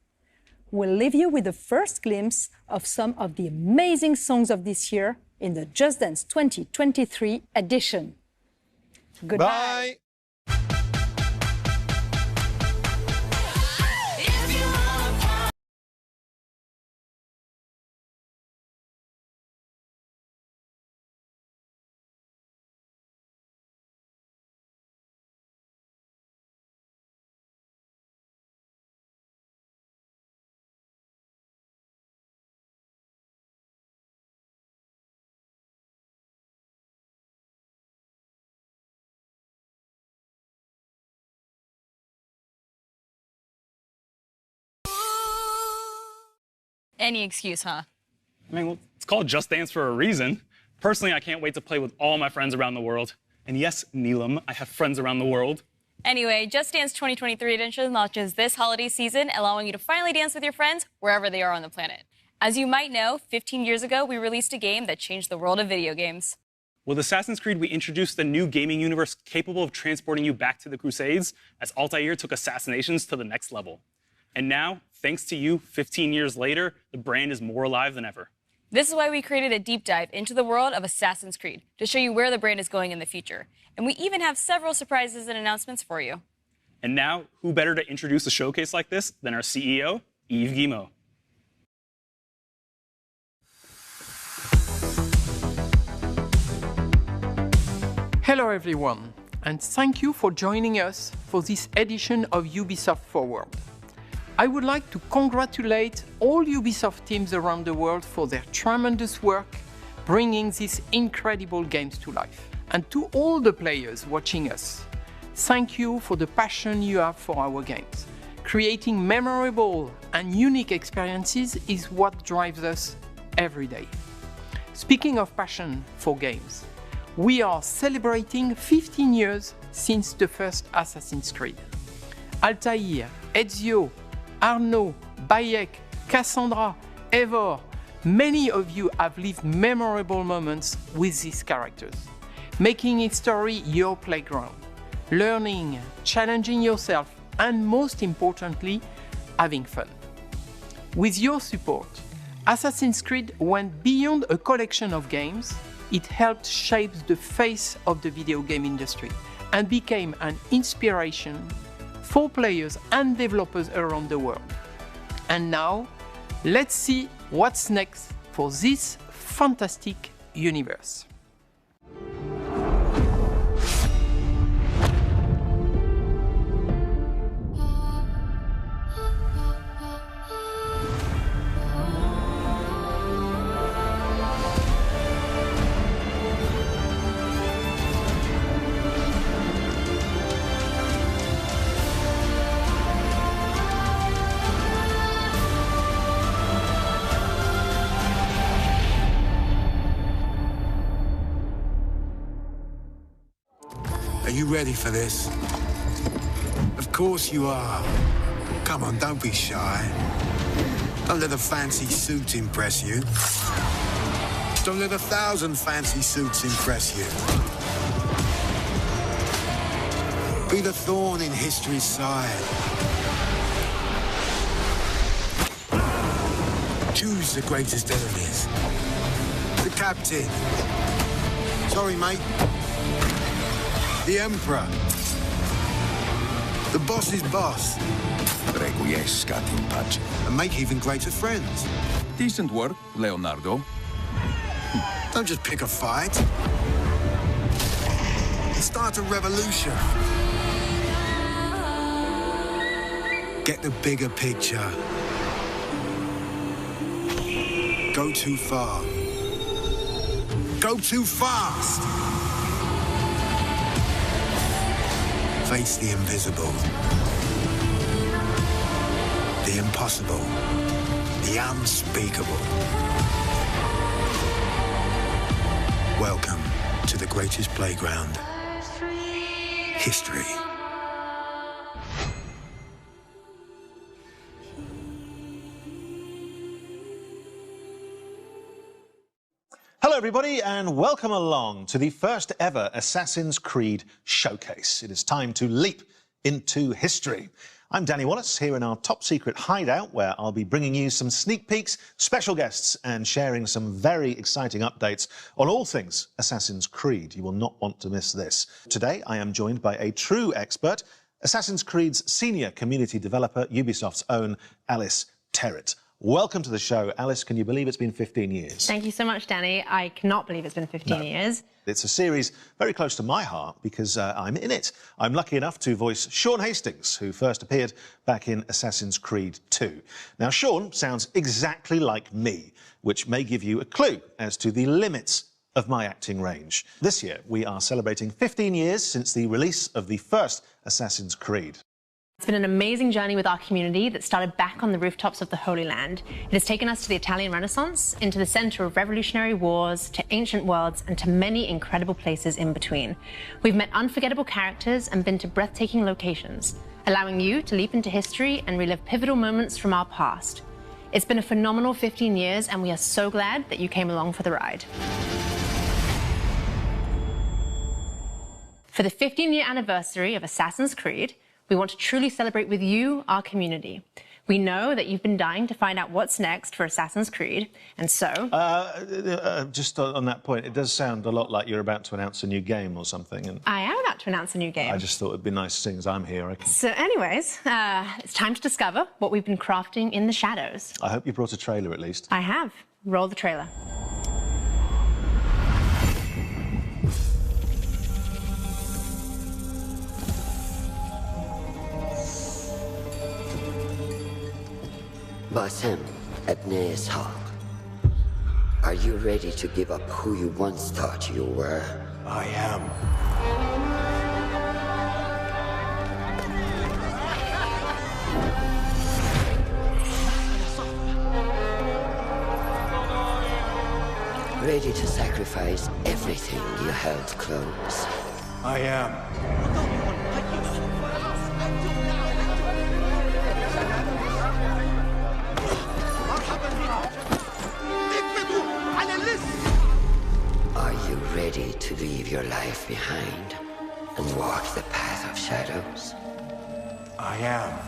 We'll leave you with the first glimpse of some of the amazing songs of this year in the Just Dance 2023 edition. Goodbye. Bye. Any excuse, huh? I mean, well, it's called Just Dance for a reason. Personally, I can't wait to play with all my friends around the world. And yes, Neelam, I have friends around the world. Anyway, Just Dance 2023 edition launches this holiday season, allowing you to finally dance with your friends wherever they are on the planet. As you might know, 15 years ago, we released a game that changed the world of video games. With Assassin's Creed, we introduced a new gaming universe capable of transporting you back to the Crusades, as Altair took assassinations to the next level. And now, thanks to you, 15 years later, the brand is more alive than ever. This is why we created a deep dive into the world of Assassin's Creed, to show you where the brand is going in the future. And we even have several surprises and announcements for you. And now, who better to introduce a showcase like this than our CEO, Yves Guillemot. Hello everyone, and thank you for joining us for this edition of Ubisoft Forward. I would like to congratulate all Ubisoft teams around the world for their tremendous work bringing these incredible games to life. And to all the players watching us, thank you for the passion you have for our games. Creating memorable and unique experiences is what drives us every day. Speaking of passion for games, we are celebrating 15 years since the first Assassin's Creed. Altair, Ezio, Arnaud, Bayek, Cassandra, Eivor, many of you have lived memorable moments with these characters, making history your playground, learning, challenging yourself, and most importantly, having fun. With your support, Assassin's Creed went beyond a collection of games. It helped shape the face of the video game industry and became an inspiration for players and developers around the world. And now, let's see what's next for this fantastic universe. Are you ready for this? Of course you are. Come on, don't be shy. Don't let a fancy suit impress you. Don't let 1,000 fancy suits impress you. Be the thorn in history's side. Choose the greatest enemies. The captain. Sorry, mate. The Emperor. The boss's boss. Requiescat in pace. And make even greater friends. Decent work, Leonardo. Don't just pick a fight. Start a revolution. Get the bigger picture. Go too far. Go too fast. Face the invisible, the impossible, the unspeakable. Welcome to the greatest playground, history. Hello everybody and welcome along to the first ever Assassin's Creed showcase. It is time to leap into history. I'm Danny Wallace here in our top secret hideout where I'll be bringing you some sneak peeks, special guests and sharing some very exciting updates on all things Assassin's Creed. You will not want to miss this. Today I am joined by a true expert, Assassin's Creed's senior community developer, Ubisoft's own Alice Terrett. Welcome to the show. Alice, can you believe it's been 15 years? Thank you so much, Danny. I cannot believe it's been 15 years. It's a series very close to my heart because I'm in it. I'm lucky enough to voice Sean Hastings, who first appeared back in Assassin's Creed 2. Now, Sean sounds exactly like me, which may give you a clue as to the limits of my acting range. This year, we are celebrating 15 years since the release of the first Assassin's Creed. It's been an amazing journey with our community that started back on the rooftops of the Holy Land. It has taken us to the Italian Renaissance, into the center of revolutionary wars, to ancient worlds, and to many incredible places in between. We've met unforgettable characters and been to breathtaking locations, allowing you to leap into history and relive pivotal moments from our past. It's been a phenomenal 15 years, and we are so glad that you came along for the ride. For the 15-year anniversary of Assassin's Creed, we want to truly celebrate with you, our community. We know that you've been dying to find out what's next for Assassin's Creed, and so... just on that point, it does sound a lot like you're about to announce a new game or something. And I am about to announce a new game. I just thought it'd be nice, seeing as I'm here. So anyways, it's time to discover what we've been crafting in the shadows. I hope you brought a trailer at least. I have. Roll the trailer. Basim Ebne Ishaq, are you ready to give up who you once thought you were? I am. Ready to sacrifice everything you held close. I am. Are you ready to leave your life behind and walk the path of shadows? I am.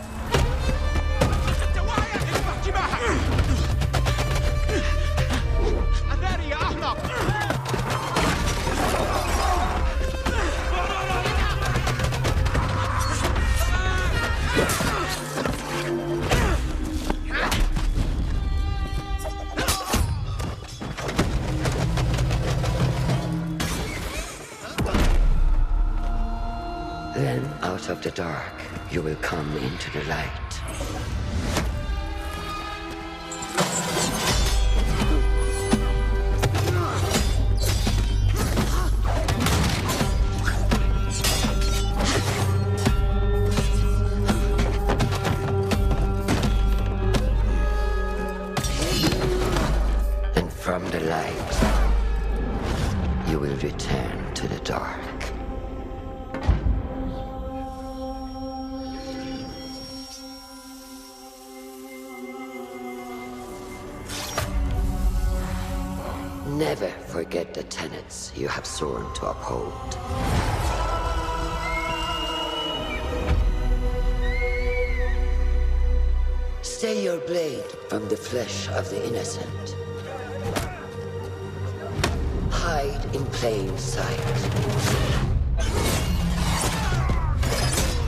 Then out of the dark, you will come into the light. And from the light, you will return to the dark. Never forget the tenets you have sworn to uphold. Stay your blade from the flesh of the innocent. Hide in plain sight.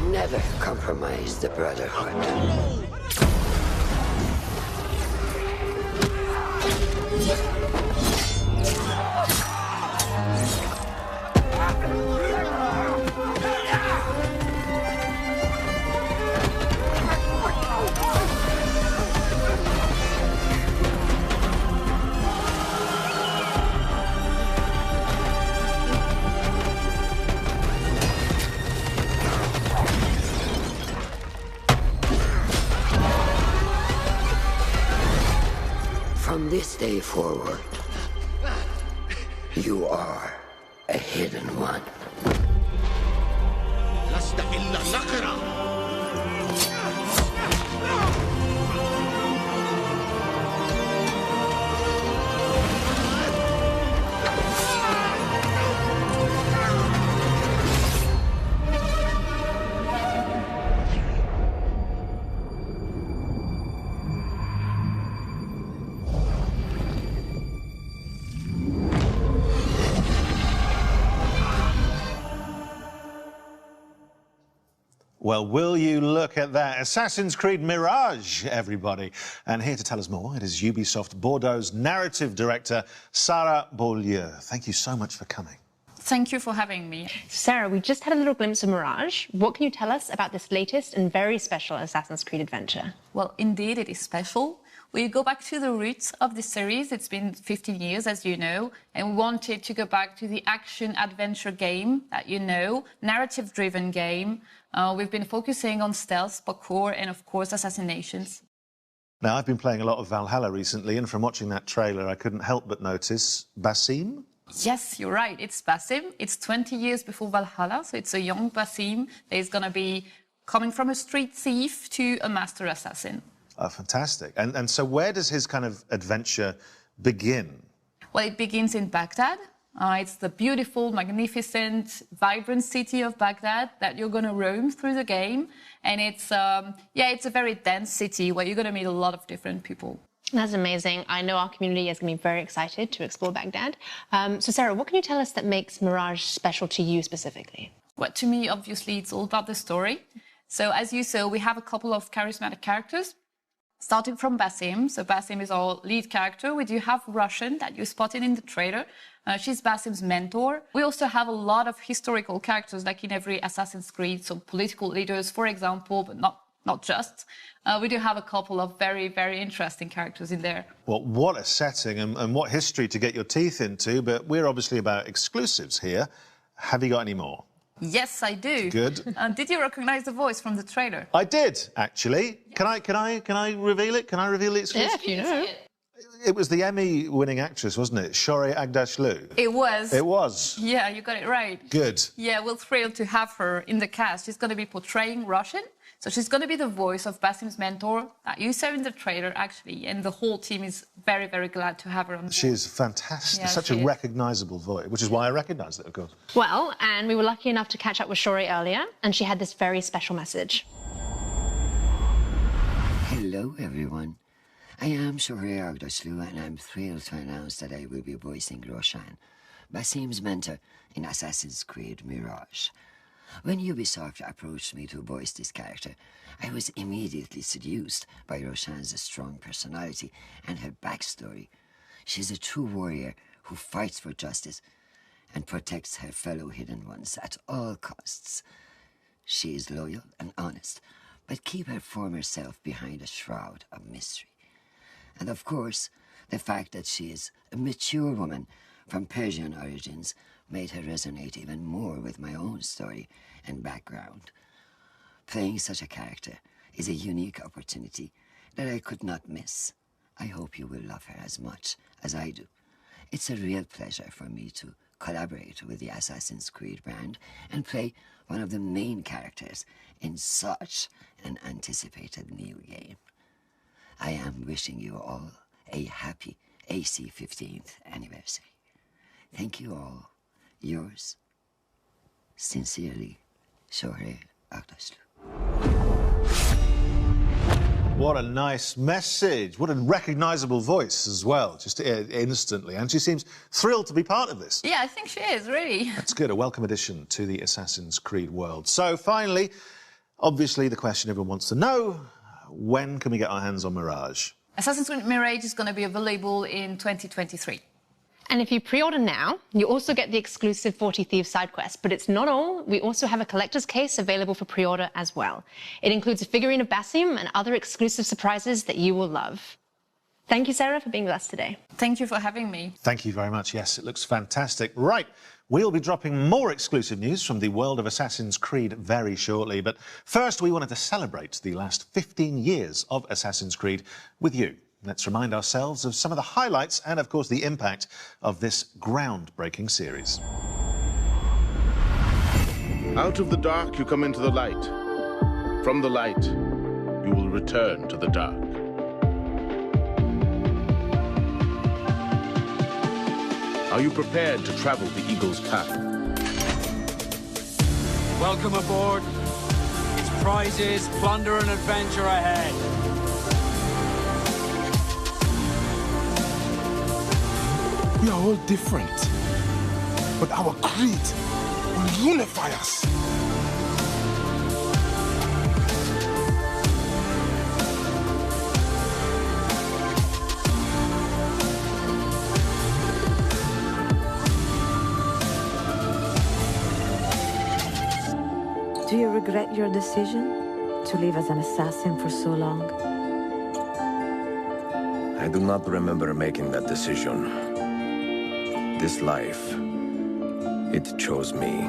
Never compromise the Brotherhood. From this day forward, you are a hidden one. Well, will you look at that? Assassin's Creed Mirage, everybody. And here to tell us more, it is Ubisoft Bordeaux's narrative director, Sarah Beaulieu. Thank you so much for coming. Thank you for having me. Sarah, we just had a little glimpse of Mirage. What can you tell us about this latest and very special Assassin's Creed adventure? Well, indeed, it is special. We go back to the roots of the series. It's been 15 years, as you know, and we wanted to go back to the action-adventure game that you know, narrative-driven game. We've been focusing on stealth, parkour, and, of course, assassinations. Now, I've been playing a lot of Valhalla recently, and from watching that trailer, I couldn't help but notice Basim. Yes, you're right. It's Basim. It's 20 years before Valhalla, so it's a young Basim that is going to be coming from a street thief to a master assassin. Oh, fantastic. And so where does his kind of adventure begin? Well, it begins in Baghdad. It's the beautiful, magnificent, vibrant city of Baghdad that you're going to roam through the game. And it's a very dense city where you're going to meet a lot of different people. That's amazing. I know our community is going to be very excited to explore Baghdad. So, Sarah, what can you tell us that makes Mirage special to you specifically? Well, to me, obviously, it's all about the story. So, as you saw, we have a couple of charismatic characters. Starting from Basim. So Basim is our lead character. We do have Russian that you spotted in the trailer. She's Basim's mentor. We also have a lot of historical characters, like in every Assassin's Creed, so political leaders, for example, but not just. We do have a couple of very, very interesting characters in there. Well, what a setting and what history to get your teeth into, but we're obviously about exclusives here. Have you got any more? Yes, I do. Good. Did you recognize the voice from the trailer? I did, actually. Yes. Can I reveal it? Can I reveal the exclusive? Yeah, if you know. It was the Emmy-winning actress, wasn't it? Shohreh Aghdashloo. It was. It was. Yeah, you got it right. Good. Yeah, we're thrilled to have her in the cast. She's going to be portraying Roshan. So she's going to be the voice of Basim's mentor that you saw in the trailer, actually. And the whole team is very, very glad to have her on board. She is fantastic. Yeah, Such a she is. recognisable voice, which is why I recognised it, of course. Well, and we were lucky enough to catch up with Shohreh earlier, and she had this very special message. Hello, everyone. I am Shohreh Aghdashloo, and I'm thrilled to announce that I will be voicing Roshan, Basim's mentor in Assassin's Creed Mirage. When Ubisoft approached me to voice this character, I was immediately seduced by Roshan's strong personality and her backstory. She's a true warrior who fights for justice and protects her fellow hidden ones at all costs. She is loyal and honest, but keep her former self behind a shroud of mystery. And of course, the fact that she is a mature woman from Persian origins made her resonate even more with my own story and background. Playing such a character is a unique opportunity that I could not miss. I hope you will love her as much as I do. It's a real pleasure for me to collaborate with the Assassin's Creed brand and play one of the main characters in such an anticipated new game. I am wishing you all a happy AC 15th anniversary. Thank you all. Yours, sincerely, Shohreh Aghdashloo. What a nice message. What a recognisable voice as well, just instantly. And she seems thrilled to be part of this. Yeah, I think she is, really. That's good. A welcome addition to the Assassin's Creed world. So, finally, obviously, the question everyone wants to know, when can we get our hands on Mirage? Assassin's Creed Mirage is going to be available in 2023. And if you pre-order now, you also get the exclusive 40 Thieves side quest. But it's not all. We also have a collector's case available for pre-order as well. It includes a figurine of Basim and other exclusive surprises that you will love. Thank you, Sarah, for being with us today. Thank you for having me. Thank you very much. Yes, it looks fantastic. Right, we'll be dropping more exclusive news from the world of Assassin's Creed very shortly. But first, we wanted to celebrate the last 15 years of Assassin's Creed with you. Let's remind ourselves of some of the highlights and, of course, the impact of this groundbreaking series. Out of the dark, you come into the light. From the light, you will return to the dark. Are you prepared to travel the Eagle's path? Welcome aboard. It's prizes, plunder and adventure ahead. We are all different, but our creed will unify us. Do you regret your decision to live as an assassin for so long? I do not remember making that decision. This life, it chose me.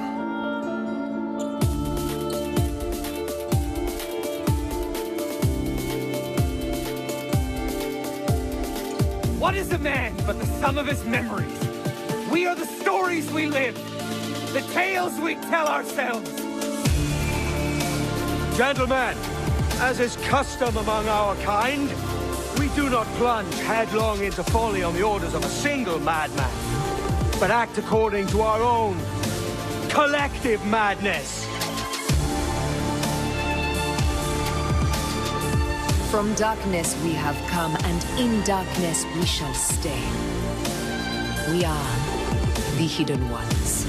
What is a man but the sum of his memories? We are the stories we live, the tales we tell ourselves. Gentlemen, as is custom among our kind, we do not plunge headlong into folly on the orders of a single madman, but act according to our own collective madness. From darkness we have come, and in darkness we shall stay. We are the Hidden Ones.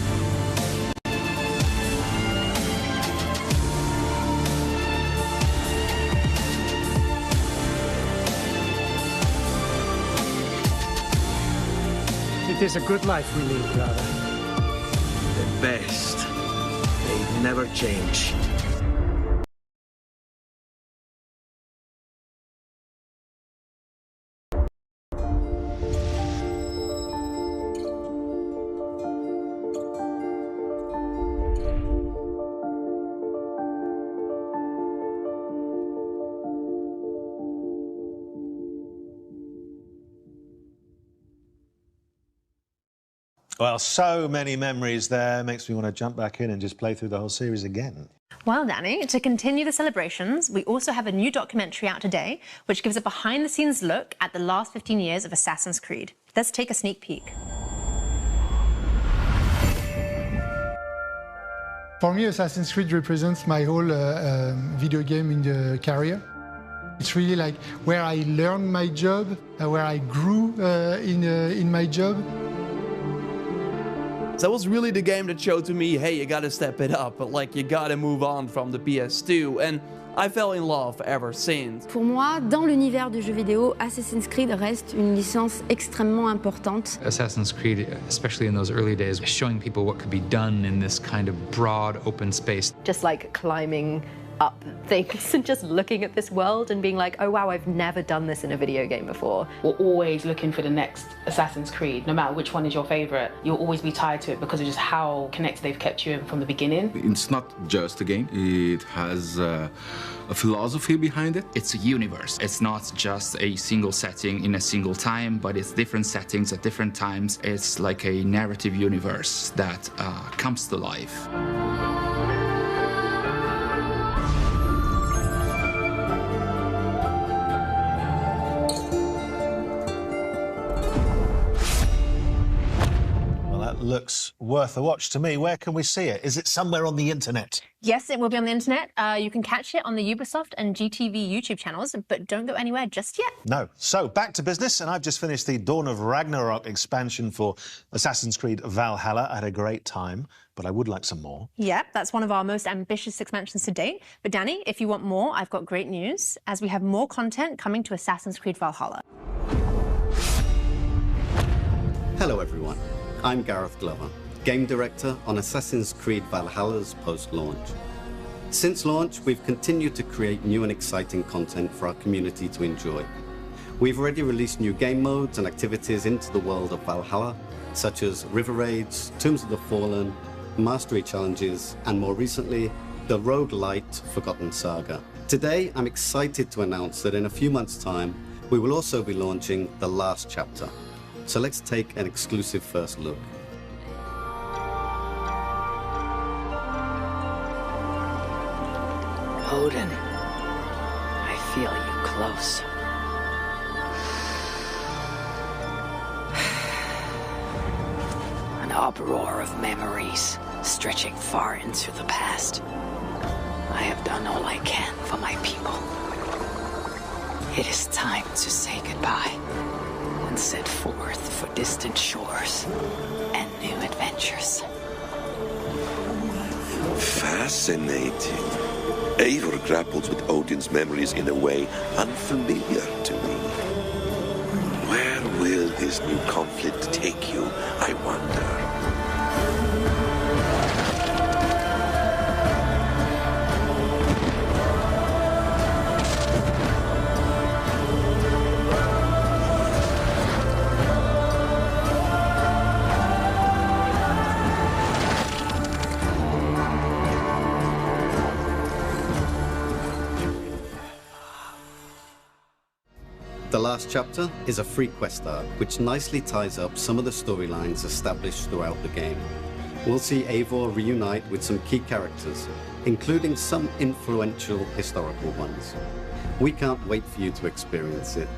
It is a good life we lead, brother. The best. They never change. Well, so many memories there. Makes me want to jump back in and just play through the whole series again. Well, Danny, to continue the celebrations, we also have a new documentary out today, which gives a behind-the-scenes look at the last 15 years of Assassin's Creed. Let's take a sneak peek. For me, Assassin's Creed represents my whole video game in the career. It's really like where I learned my job, where I grew in my job. That was really the game that showed to me, hey, you gotta step it up, but like you gotta move on from the PS2, and I fell in love ever since. Pour moi, dans l'univers du jeu vidéo, Assassin's Creed reste une licence extrêmement importante. Assassin's Creed, especially in those early days, showing people what could be done in this kind of broad open space. Just like climbing up things and just looking at this world and being like, oh wow, I've never done this in a video game before. We're always looking for the next Assassin's Creed, no matter which one is your favorite. You'll always be tied to it because of just how connected they've kept you in from the beginning. It's not just a game, it has a philosophy behind it. It's a universe. It's not just a single setting in a single time, but it's different settings at different times. It's like a narrative universe that comes to life. Looks worth a watch to me. Where can we see it? Is it somewhere on the internet? Yes, it will be on the internet. You can catch it on the Ubisoft and GTV YouTube channels, but don't go anywhere just yet. No. So, back to business, and I've just finished the Dawn of Ragnarok expansion for Assassin's Creed Valhalla. I had a great time, but I would like some more. Yep, that's one of our most ambitious expansions to date. But Danny, if you want more, I've got great news, as we have more content coming to Assassin's Creed Valhalla. Hello, everyone. I'm Gareth Glover, Game Director on Assassin's Creed Valhalla's post-launch. Since launch, we've continued to create new and exciting content for our community to enjoy. We've already released new game modes and activities into the world of Valhalla, such as River Raids, Tombs of the Fallen, Mastery Challenges, and more recently, the roguelite Forgotten Saga. Today, I'm excited to announce that in a few months' time, we will also be launching the last chapter. So let's take an exclusive first look. Odin, I feel you close. An uproar of memories stretching far into the past. I have done all I can for my people. It is time to say goodbye and set forth for distant shores and new adventures. Fascinating. Eivor grapples with Odin's memories in a way unfamiliar to me. Where will this new conflict take you, I wonder? The last chapter is a free quest arc, which nicely ties up some of the storylines established throughout the game. We'll see Eivor reunite with some key characters, including some influential historical ones. We can't wait for you to experience it.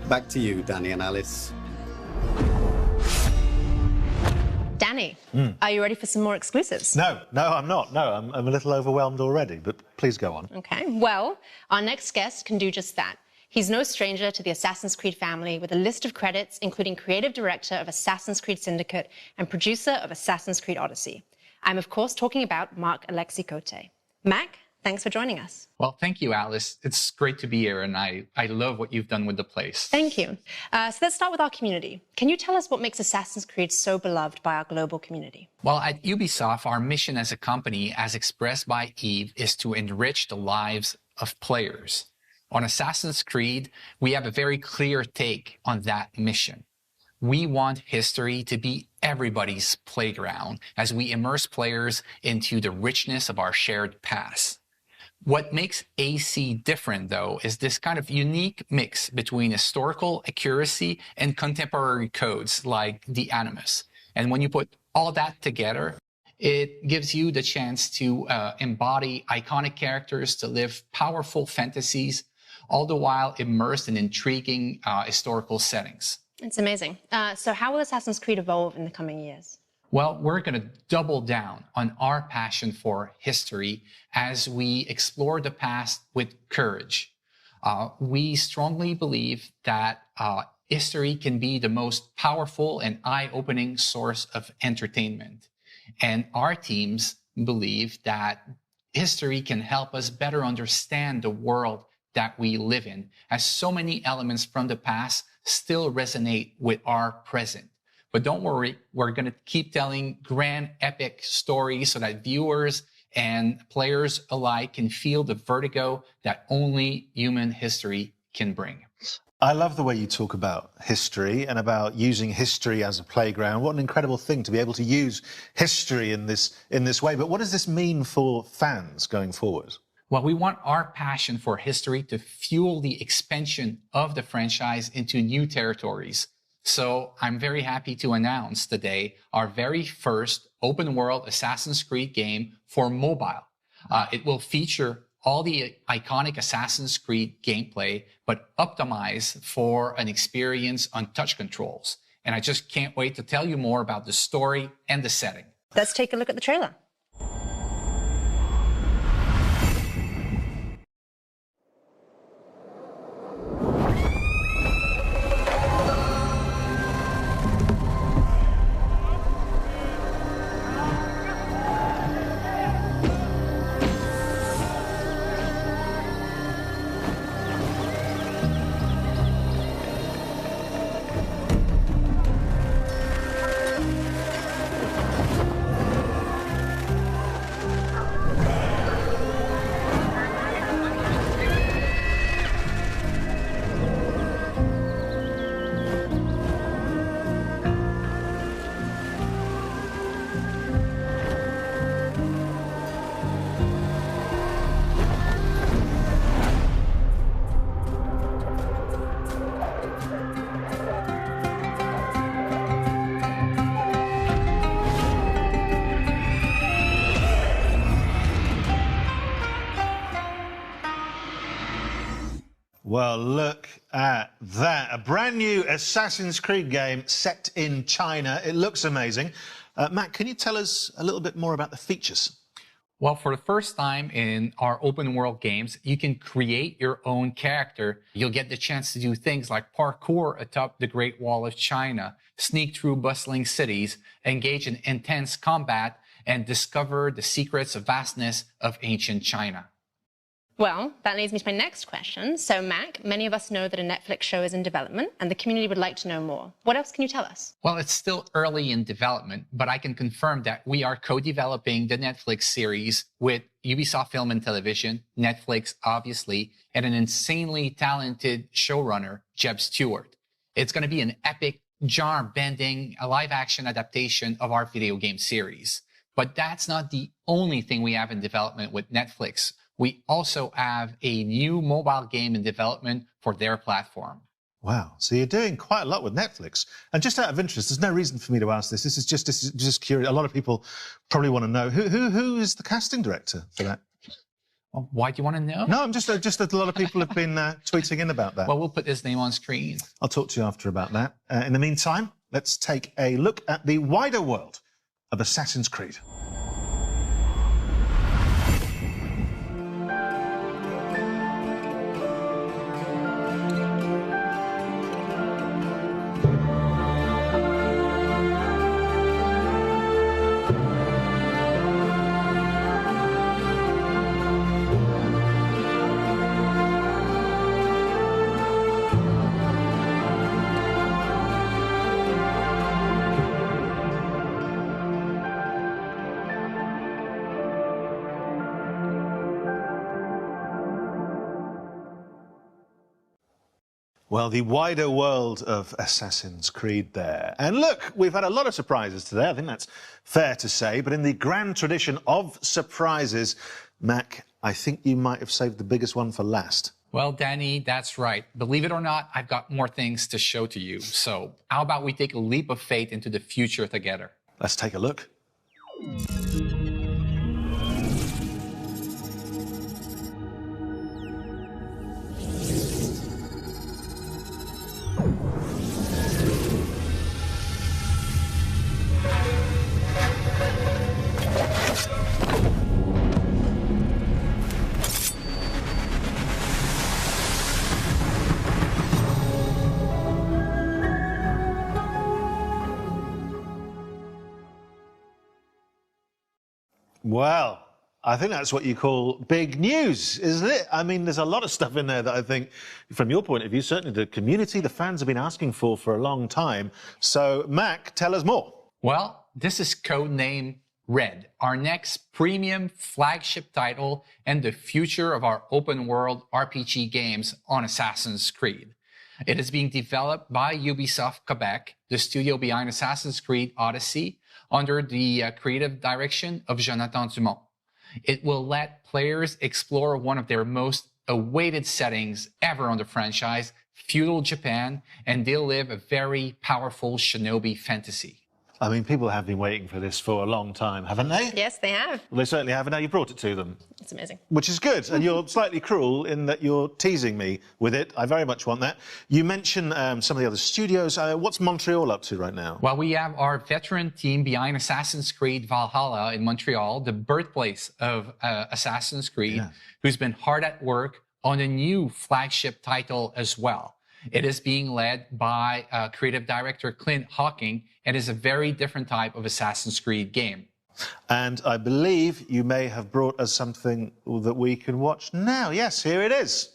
Back to you, Danny and Alice. Danny, are you ready for some more exclusives? No, I'm not. No, I'm a little overwhelmed already, but please go on. Okay, well, our next guest can do just that. He's no stranger to the Assassin's Creed family, with a list of credits including creative director of Assassin's Creed Syndicate and producer of Assassin's Creed Odyssey. I'm, of course, talking about Marc-Alexis Cote. Mac, thanks for joining us. Well, thank you, Alice. It's great to be here, and I love what you've done with the place. Thank you. So let's start with our community. Can you tell us what makes Assassin's Creed so beloved by our global community? Well, at Ubisoft, our mission as a company, as expressed by Yves, is to enrich the lives of players. On Assassin's Creed, we have a very clear take on that mission. We want history to be everybody's playground as we immerse players into the richness of our shared past. What makes AC different, though, is this kind of unique mix between historical accuracy and contemporary codes like the Animus. And when you put all that together, it gives you the chance to embody iconic characters, to live powerful fantasies, all the while immersed in intriguing historical settings. It's amazing. So how will Assassin's Creed evolve in the coming years? Well, we're going to double down on our passion for history as we explore the past with courage. We strongly believe that history can be the most powerful and eye-opening source of entertainment. And our teams believe that history can help us better understand the world that we live in, as so many elements from the past still resonate with our present. But don't worry, we're going to keep telling grand epic stories so that viewers and players alike can feel the vertigo that only human history can bring. I love the way you talk about history and about using history as a playground. What an incredible thing to be able to use history in this way. But what does this mean for fans going forward? Well, we want our passion for history to fuel the expansion of the franchise into new territories. So I'm very happy to announce today our very first open world Assassin's Creed game for mobile. It will feature all the iconic Assassin's Creed gameplay, but optimized for an experience on touch controls. And I just can't wait to tell you more about the story and the setting. Let's take a look at the trailer. Well, look at that. A brand new Assassin's Creed game set in China. It looks amazing. Matt, can you tell us a little bit more about the features? Well, for the first time in our open world games, you can create your own character. You'll get the chance to do things like parkour atop the Great Wall of China, sneak through bustling cities, engage in intense combat, and discover the secrets of vastness of ancient China. Well, that leads me to my next question. So, Mac, many of us know that a Netflix show is in development, and the community would like to know more. What else can you tell us? Well, it's still early in development, but I can confirm that we are co-developing the Netflix series with Ubisoft Film and Television, Netflix, obviously, and an insanely talented showrunner, Jeb Stewart. It's going to be an epic, genre-bending, live-action adaptation of our video game series. But that's not the only thing we have in development with Netflix. We also have a new mobile game in development for their platform. Wow. So you're doing quite a lot with Netflix. And just out of interest, there's no reason for me to ask this. This is just curious. A lot of people probably want to know. Who is the casting director for that? Well, why do you want to know? No, I'm just a lot of people have been tweeting in about that. Well, we'll put his name on screen. I'll talk to you after about that. In the meantime, let's take a look at the wider world of Assassin's Creed. Well, the wider world of Assassin's Creed there. And look, we've had a lot of surprises today. I think that's fair to say. But in the grand tradition of surprises, Mac, I think you might have saved the biggest one for last. Well, Danny, that's right. Believe it or not, I've got more things to show to you. So how about we take a leap of faith into the future together? Let's take a look. Well, I think that's what you call big news, isn't it? I mean, there's a lot of stuff in there that I think, from your point of view, certainly the community, the fans have been asking for a long time. So, Mac, tell us more. Well, this is codename Red, our next premium flagship title and the future of our open world RPG games on Assassin's Creed. It is being developed by Ubisoft Quebec, the studio behind Assassin's Creed Odyssey, under the creative direction of Jonathan Dumont. It will let players explore one of their most awaited settings ever on the franchise, feudal Japan, and they'll live a very powerful shinobi fantasy. I mean, people have been waiting for this for a long time, haven't they? Yes, they have. Well, they certainly have, and now you brought it to them. It's amazing. Which is good, and you're slightly cruel in that you're teasing me with it. I very much want that. You mentioned some of the other studios. What's Montreal up to right now? Well, we have our veteran team behind Assassin's Creed Valhalla in Montreal, the birthplace of Assassin's Creed, who's been hard at work on a new flagship title as well. It is being led by creative director Clint Hawking, and is a very different type of Assassin's Creed game. And I believe you may have brought us something that we can watch now. Yes, here it is.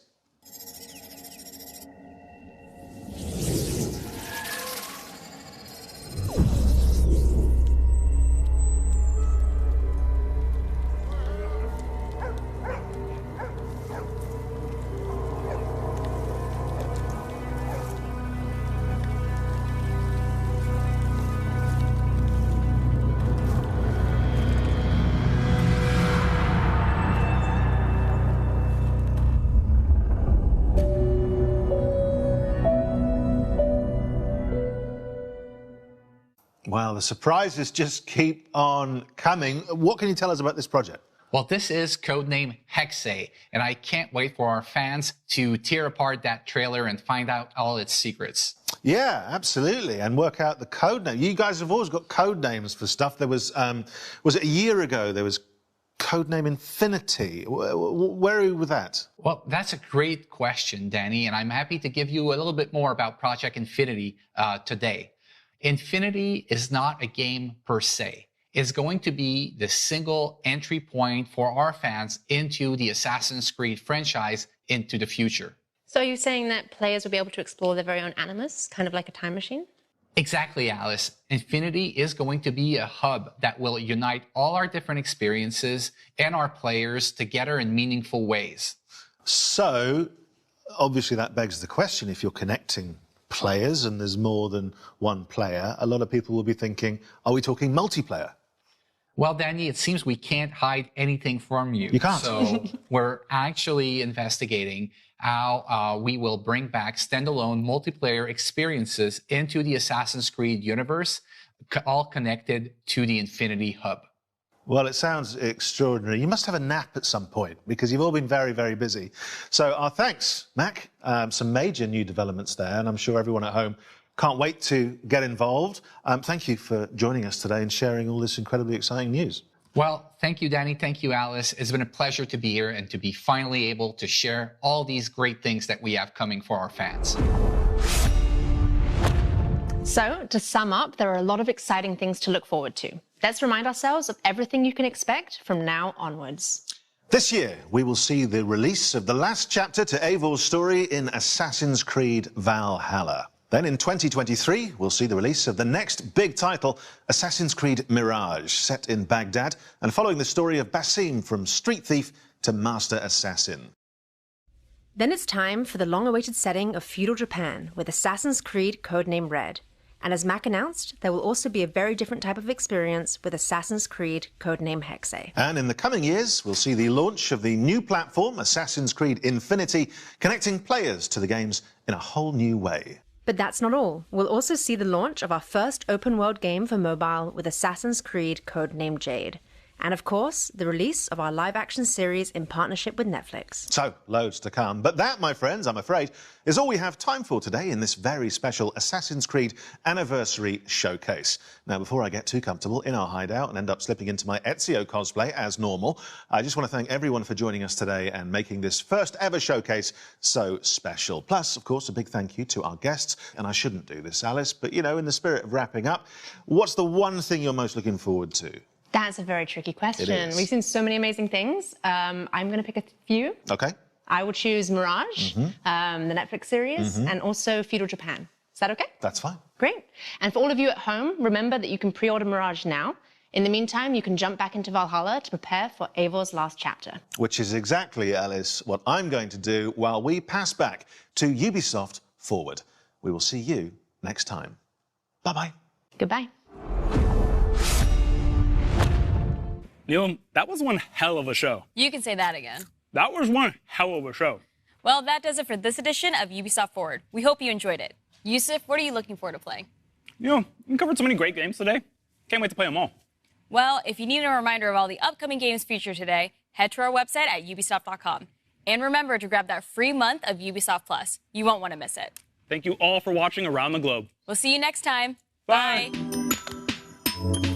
Well, the surprises just keep on coming. What can you tell us about this project? Well, this is codename Hexe, and I can't wait for our fans to tear apart that trailer and find out all its secrets. Yeah, absolutely, and work out the code name. You guys have always got code names for stuff. There was it a year ago? There was codename Infinity. Where are you with that? Well, that's a great question, Danny, and I'm happy to give you a little bit more about Project Infinity today. Infinity is not a game per se. It's going to be the single entry point for our fans into the Assassin's Creed franchise into the future. So are you saying that players will be able to explore their very own animus, kind of like a time machine? Exactly, Alice. Infinity is going to be a hub that will unite all our different experiences and our players together in meaningful ways. So, obviously that begs the question, if you're connecting players and there's more than one player, a lot of people will be thinking, are we talking multiplayer? Well, Danny, it seems we can't hide anything from you. You can't. So we're actually investigating how we will bring back standalone multiplayer experiences into the Assassin's Creed universe, all connected to the Infinity Hub. Well, it sounds extraordinary. You must have a nap at some point, because you've all been very, very busy. So our thanks, Mac. Some major new developments there, and I'm sure everyone at home can't wait to get involved. Thank you for joining us today and sharing all this incredibly exciting news. Well, thank you, Danny. Thank you, Alice. It's been a pleasure to be here and to be finally able to share all these great things that we have coming for our fans. So, to sum up, there are a lot of exciting things to look forward to. Let's remind ourselves of everything you can expect from now onwards. This year, we will see the release of the last chapter to Eivor's story in Assassin's Creed Valhalla. Then in 2023, we'll see the release of the next big title, Assassin's Creed Mirage, set in Baghdad and following the story of Basim from street thief to master assassin. Then it's time for the long-awaited setting of feudal Japan with Assassin's Creed codename Red. And as Mac announced, there will also be a very different type of experience with Assassin's Creed codename Hexe. And in the coming years, we'll see the launch of the new platform, Assassin's Creed Infinity, connecting players to the games in a whole new way. But that's not all. We'll also see the launch of our first open-world game for mobile with Assassin's Creed codename Jade. And of course, the release of our live-action series in partnership with Netflix. So, loads to come. But that, my friends, I'm afraid, is all we have time for today in this very special Assassin's Creed Anniversary Showcase. Now, before I get too comfortable in our hideout and end up slipping into my Ezio cosplay as normal, I just want to thank everyone for joining us today and making this first ever showcase so special. Plus, of course, a big thank you to our guests. And I shouldn't do this, Alice, but, you know, in the spirit of wrapping up, what's the one thing you're most looking forward to? That's a very tricky question. We've seen so many amazing things. I'm going to pick a few. Okay. I would choose Mirage, the Netflix series, and also Feudal Japan. Is that okay? That's fine. Great. And for all of you at home, remember that you can pre-order Mirage now. In the meantime, you can jump back into Valhalla to prepare for Eivor's last chapter. Which is exactly, Alice, what I'm going to do while we pass back to Ubisoft Forward. We will see you next time. Bye-bye. Goodbye. Neil, that was one hell of a show. You can say that again. That was one hell of a show. Well, that does it for this edition of Ubisoft Forward. We hope you enjoyed it. Yusuf, what are you looking forward to playing? Neil, we covered so many great games today. Can't wait to play them all. Well, if you need a reminder of all the upcoming games featured today, head to our website at ubisoft.com. And remember to grab that free month of Ubisoft Plus. You won't want to miss it. Thank you all for watching around the globe. We'll see you next time. Bye. Bye.